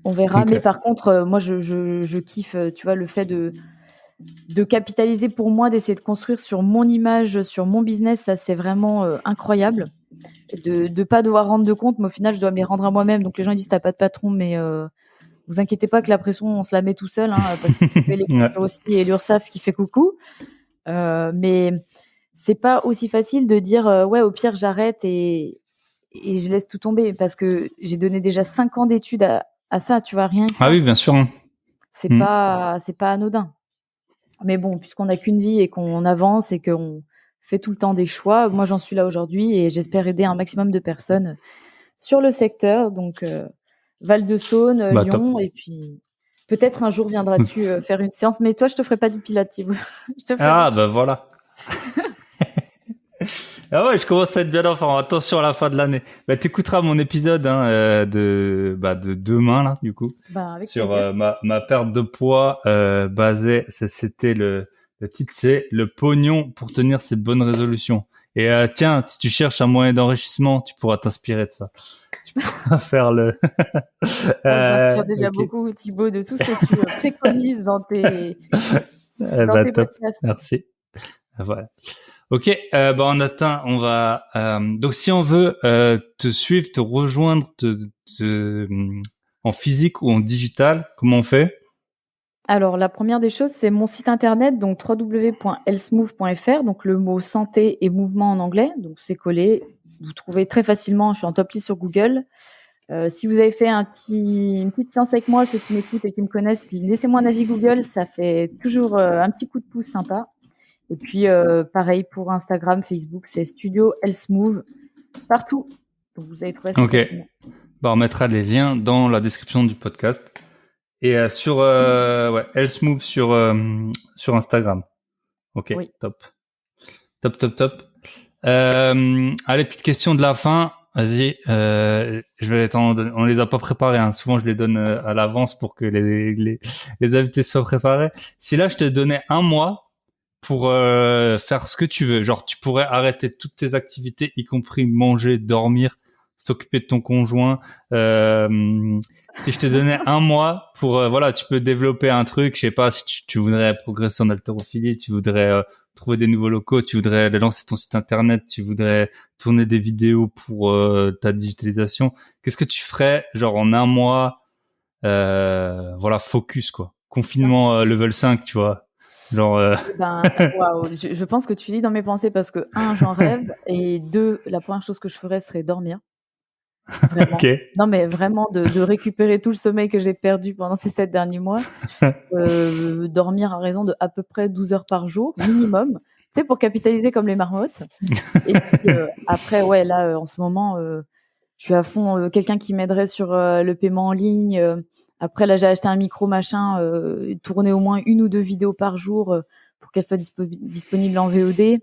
On verra. Okay. Mais par contre, moi, je kiffe, tu vois, le fait de de capitaliser pour moi, d'essayer de construire sur mon image, sur mon business, ça c'est vraiment incroyable. De pas devoir rendre de compte, mais au final je dois me les rendre à moi-même. Donc les gens disent t'as pas de patron, mais vous inquiétez pas que la pression on se la met tout seul, hein, parce que tu fais l'écriture aussi et l'URSSAF qui fait coucou. Mais c'est pas aussi facile de dire ouais au pire j'arrête et je laisse tout tomber, parce que j'ai donné déjà 5 ans d'études à ça, tu vois, rien que ça. Ah oui, bien sûr. Hein. C'est pas anodin. Mais bon, puisqu'on n'a qu'une vie et qu'on avance et qu'on fait tout le temps des choix, moi j'en suis là aujourd'hui et j'espère aider un maximum de personnes sur le secteur, donc Val-de-Saône, Lyon, et puis peut-être un jour viendras-tu faire une séance, mais toi je te ferai pas du pilates, Thibaut. Bah voilà. Ah ouais, je commence à être bien en forme. Attention à la fin de l'année. Bah t'écouteras mon épisode de demain là du coup sur ma perte de poids c'était le titre, c'est le pognon pour tenir ses bonnes résolutions. Et tiens, si tu cherches un moyen d'enrichissement, tu pourras t'inspirer de ça. Tu pourras faire le. Je m'inspire déjà beaucoup, Thibaut, de tout ce que tu préconises dans tes podcasts. Merci. Voilà. Ok, on va donc si on veut te suivre, te rejoindre en physique ou en digital, comment on fait? Alors la première des choses, c'est mon site internet, donc www.healthmove.fr, donc le mot santé et mouvement en anglais, donc c'est collé. Vous trouvez très facilement, je suis en top list sur Google. Si vous avez fait une petite séance avec moi, ceux qui m'écoutent et qui me connaissent, laissez-moi un avis Google, ça fait toujours un petit coup de pouce sympa. Et puis, pareil pour Instagram, Facebook, c'est Studio Health Move partout. Donc, vous allez trouver ça facilement. On mettra les liens dans la description du podcast. Et sur Health Move sur Instagram. Ok, oui. Top. Allez, petite question de la fin. Vas-y, on les a pas préparés. Hein. Souvent, je les donne à l'avance pour que les invités soient préparés. Si là, je te donnais un mois pour faire ce que tu veux. Genre, tu pourrais arrêter toutes tes activités, y compris manger, dormir, s'occuper de ton conjoint. Si je te donnais un mois pour, tu peux développer un truc. Je sais pas, si tu voudrais progresser en haltérophilie, tu voudrais trouver des nouveaux locaux, tu voudrais lancer ton site internet, tu voudrais tourner des vidéos pour ta digitalisation. Qu'est-ce que tu ferais, genre en un mois, focus quoi. Confinement level 5, tu vois. Genre je pense que tu lis dans mes pensées, parce que 1, j'en rêve, et 2, la première chose que je ferais serait dormir. Vraiment. Okay. Non mais vraiment de récupérer tout le sommeil que j'ai perdu pendant ces 7 derniers mois. Dormir à raison de à peu près 12 heures par jour minimum, tu sais, pour capitaliser comme les marmottes. Et puis après en ce moment je suis à fond, quelqu'un qui m'aiderait sur le paiement en ligne. Après là, j'ai acheté un micro machin, tourner au moins 1 ou 2 vidéos par jour pour qu'elles soient disponibles en VOD.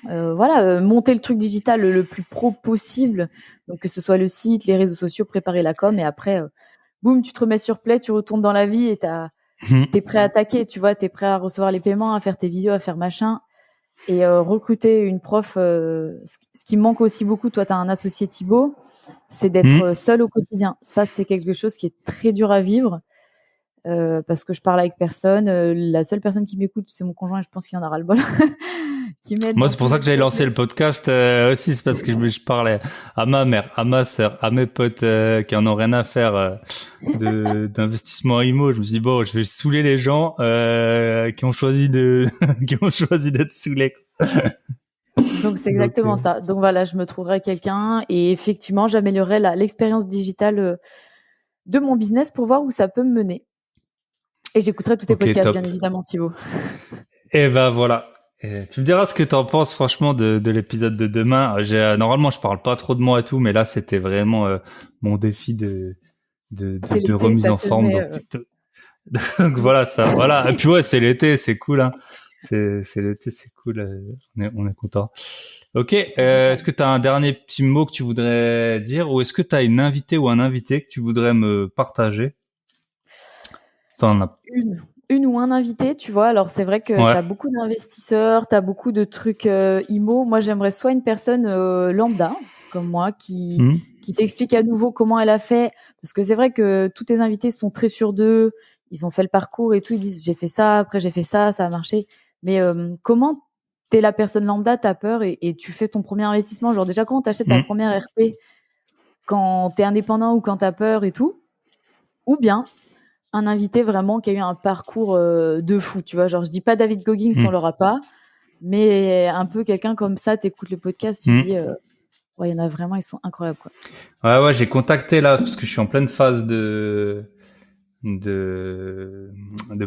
Monter le truc digital le plus pro possible, donc que ce soit le site, les réseaux sociaux, préparer la com, et après boum, tu te remets sur play, tu retournes dans la vie et t'es prêt à attaquer, tu vois, t'es prêt à recevoir les paiements, à faire tes visios, à faire machin, et recruter une prof. Ce qui me manque aussi beaucoup, toi t'as un associé Thibaut, c'est d'être seul au quotidien. Ça, c'est quelque chose qui est très dur à vivre, parce que je parle avec personne. La seule personne qui m'écoute, c'est mon conjoint, et je pense qu'il en aura le-bol. Moi, c'est pour ça que j'avais lancé le podcast aussi, c'est parce que je parlais à ma mère, à ma sœur, à mes potes qui en ont rien à faire d'investissement IMO. Je me suis dit bon, je vais saouler les gens qui ont choisi d'être saoulés. Donc c'est exactement ça. Donc voilà, je me trouverai quelqu'un et effectivement, j'améliorerai l'expérience digitale de mon business pour voir où ça peut me mener. Et j'écouterai tous tes podcasts, top. Bien évidemment, Thibaut. Et voilà. Et tu me diras ce que t'en penses franchement de l'épisode de demain. Normalement, je parle pas trop de moi et tout, mais là, c'était vraiment mon défi de remise en forme. Donc voilà, ça, voilà. Et puis c'est l'été, c'est cool, hein. C'est l'été, c'est cool. On est content. Ok. Est-ce que t'as un dernier petit mot que tu voudrais dire, ou est-ce que t'as une invitée ou un invité que tu voudrais me partager? Ça en a une ou un invité, tu vois. Alors c'est vrai que t'as beaucoup d'investisseurs, t'as beaucoup de trucs IMO. Moi, j'aimerais soit une personne lambda comme moi qui t'explique à nouveau comment elle a fait, parce que c'est vrai que tous tes invités sont très sûrs d'eux, ils ont fait le parcours et tout, ils disent j'ai fait ça, après j'ai fait ça, ça a marché. Mais comment t'es la personne lambda, t'as peur et tu fais ton premier investissement, genre déjà quand t'achètes ta première RP, quand t'es indépendant ou quand t'as peur et tout, ou bien un invité vraiment qui a eu un parcours de fou, tu vois, genre je dis pas David Goggins, on l'aura pas, mais un peu quelqu'un comme ça, t'écoutes le podcast, tu dis ouais, il y en a vraiment, ils sont incroyables quoi. Ouais, j'ai contacté là parce que je suis en pleine phase de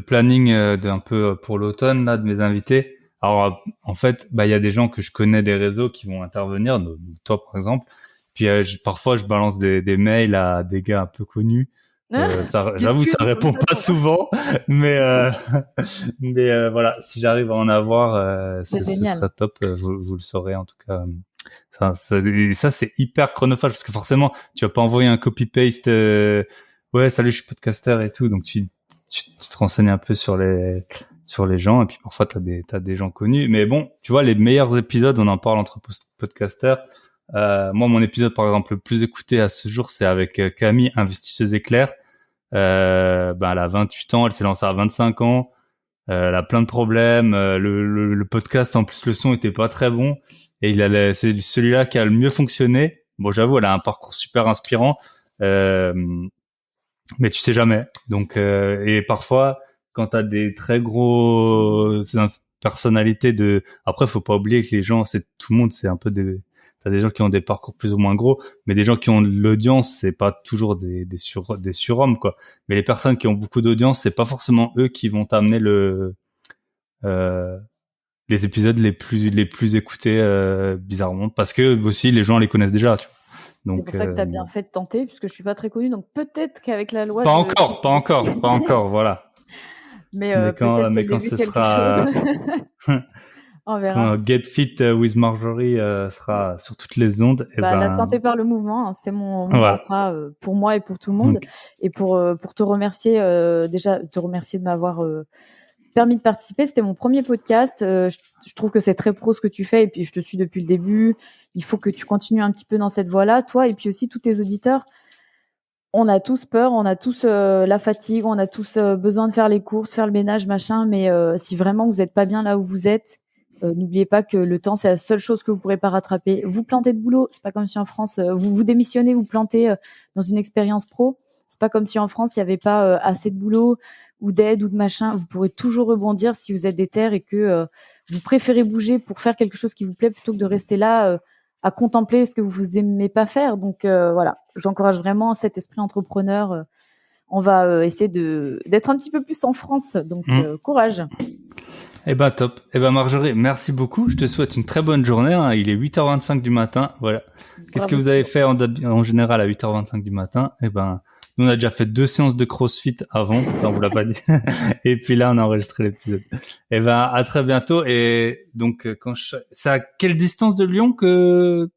planning d'un peu pour l'automne là de mes invités. Alors en fait, il y a des gens que je connais des réseaux qui vont intervenir, toi par exemple. Puis parfois je balance des mails à des gars un peu connus. J'avoue, ça répond pas souvent, mais voilà, si j'arrive à en avoir, ce sera top. Vous le saurez en tout cas. Ça c'est hyper chronophage parce que forcément, tu vas pas envoyer un copy-paste. Ouais, salut, je suis podcaster et tout, donc tu te renseignes un peu sur les gens et puis parfois t'as des gens connus. Mais bon, tu vois, les meilleurs épisodes, on en parle entre podcasters. Moi, mon épisode par exemple le plus écouté à ce jour, c'est avec Camille, investisseuse éclair. Elle a 28 ans, elle s'est lancée à 25 ans. Elle a plein de problèmes. Le podcast, en plus, le son était pas très bon. Et c'est celui-là qui a le mieux fonctionné. Bon, j'avoue, elle a un parcours super inspirant. Mais tu sais jamais. Donc, et parfois, quand t'as des très grosses personnalités après, faut pas oublier que les gens, c'est tout le monde, c'est un peu t'as des gens qui ont des parcours plus ou moins gros, mais des gens qui ont de l'audience, c'est pas toujours des surhommes, quoi. Mais les personnes qui ont beaucoup d'audience, c'est pas forcément eux qui vont t'amener les épisodes les plus écoutés, bizarrement, parce que aussi les gens les connaissent déjà, tu vois. Donc, c'est pour ça que t'as bien fait de tenter, puisque je suis pas très connue, donc peut-être qu'avec la loi. Pas encore, voilà. Mais quand ce sera. On verra. Quand Get Fit with Marjorie sera sur toutes les ondes. La santé par le mouvement, hein, c'est mon mantra pour moi et pour tout le monde. Okay. Et pour te remercier, déjà te remercier de m'avoir permis de participer. C'était mon premier podcast. Je trouve que c'est très pro ce que tu fais et puis je te suis depuis le début. Il faut que tu continues un petit peu dans cette voie-là, toi et puis aussi tous tes auditeurs. On a tous peur, on a tous la fatigue, on a tous besoin de faire les courses, faire le ménage, machin. Mais si vraiment vous n'êtes pas bien là où vous êtes, n'oubliez pas que le temps, c'est la seule chose que vous pourrez pas rattraper. Vous plantez de boulot, c'est pas comme si en France, vous démissionnez, vous plantez dans une expérience pro. C'est pas comme si en France, il y avait pas assez de boulot ou d'aide ou de machin. Vous pourrez toujours rebondir si vous êtes déter et que vous préférez bouger pour faire quelque chose qui vous plaît plutôt que de rester là à contempler ce que vous aimez pas faire. Donc voilà, j'encourage vraiment cet esprit entrepreneur. On va essayer d'être un petit peu plus en France. Donc courage. Top. Marjorie, merci beaucoup. Je te souhaite une très bonne journée. Hein. Il est 8h25 du matin. Voilà. Qu'est-ce que vous avez fait en général à 8h25 du matin? Nous, on a déjà fait 2 séances de CrossFit avant. Ça, on vous l'a pas dit. Et puis là, on a enregistré l'épisode. À très bientôt. Et donc, c'est à quelle distance de Lyon que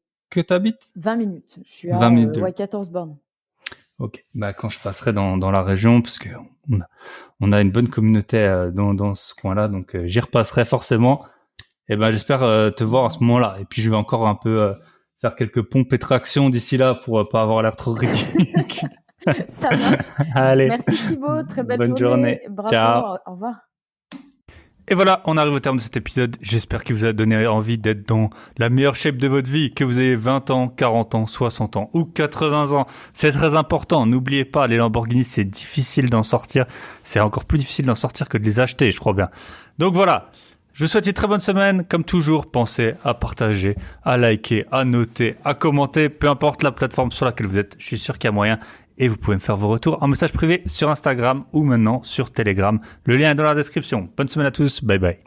t'habites? 20 minutes. Je suis à 14 bornes. Ok. Quand je passerai dans la région, parce que on a une bonne communauté dans ce coin-là, donc j'y repasserai forcément. J'espère te voir à ce moment-là. Et puis je vais encore un peu faire quelques pompes et tractions d'ici là pour pas avoir l'air trop ridicule. Ça marche. Allez. Merci Thibaut, très belle journée. Bravo. Ciao. Au revoir. Et voilà, on arrive au terme de cet épisode. J'espère qu'il vous a donné envie d'être dans la meilleure shape de votre vie, que vous ayez 20 ans, 40 ans, 60 ans ou 80 ans. C'est très important. N'oubliez pas, les Lamborghini, c'est difficile d'en sortir. C'est encore plus difficile d'en sortir que de les acheter, je crois bien. Donc voilà. Je vous souhaite une très bonne semaine. Comme toujours, pensez à partager, à liker, à noter, à commenter, peu importe la plateforme sur laquelle vous êtes. Je suis sûr qu'il y a moyen. Et vous pouvez me faire vos retours en message privé sur Instagram ou maintenant sur Telegram. Le lien est dans la description. Bonne semaine à tous. Bye bye.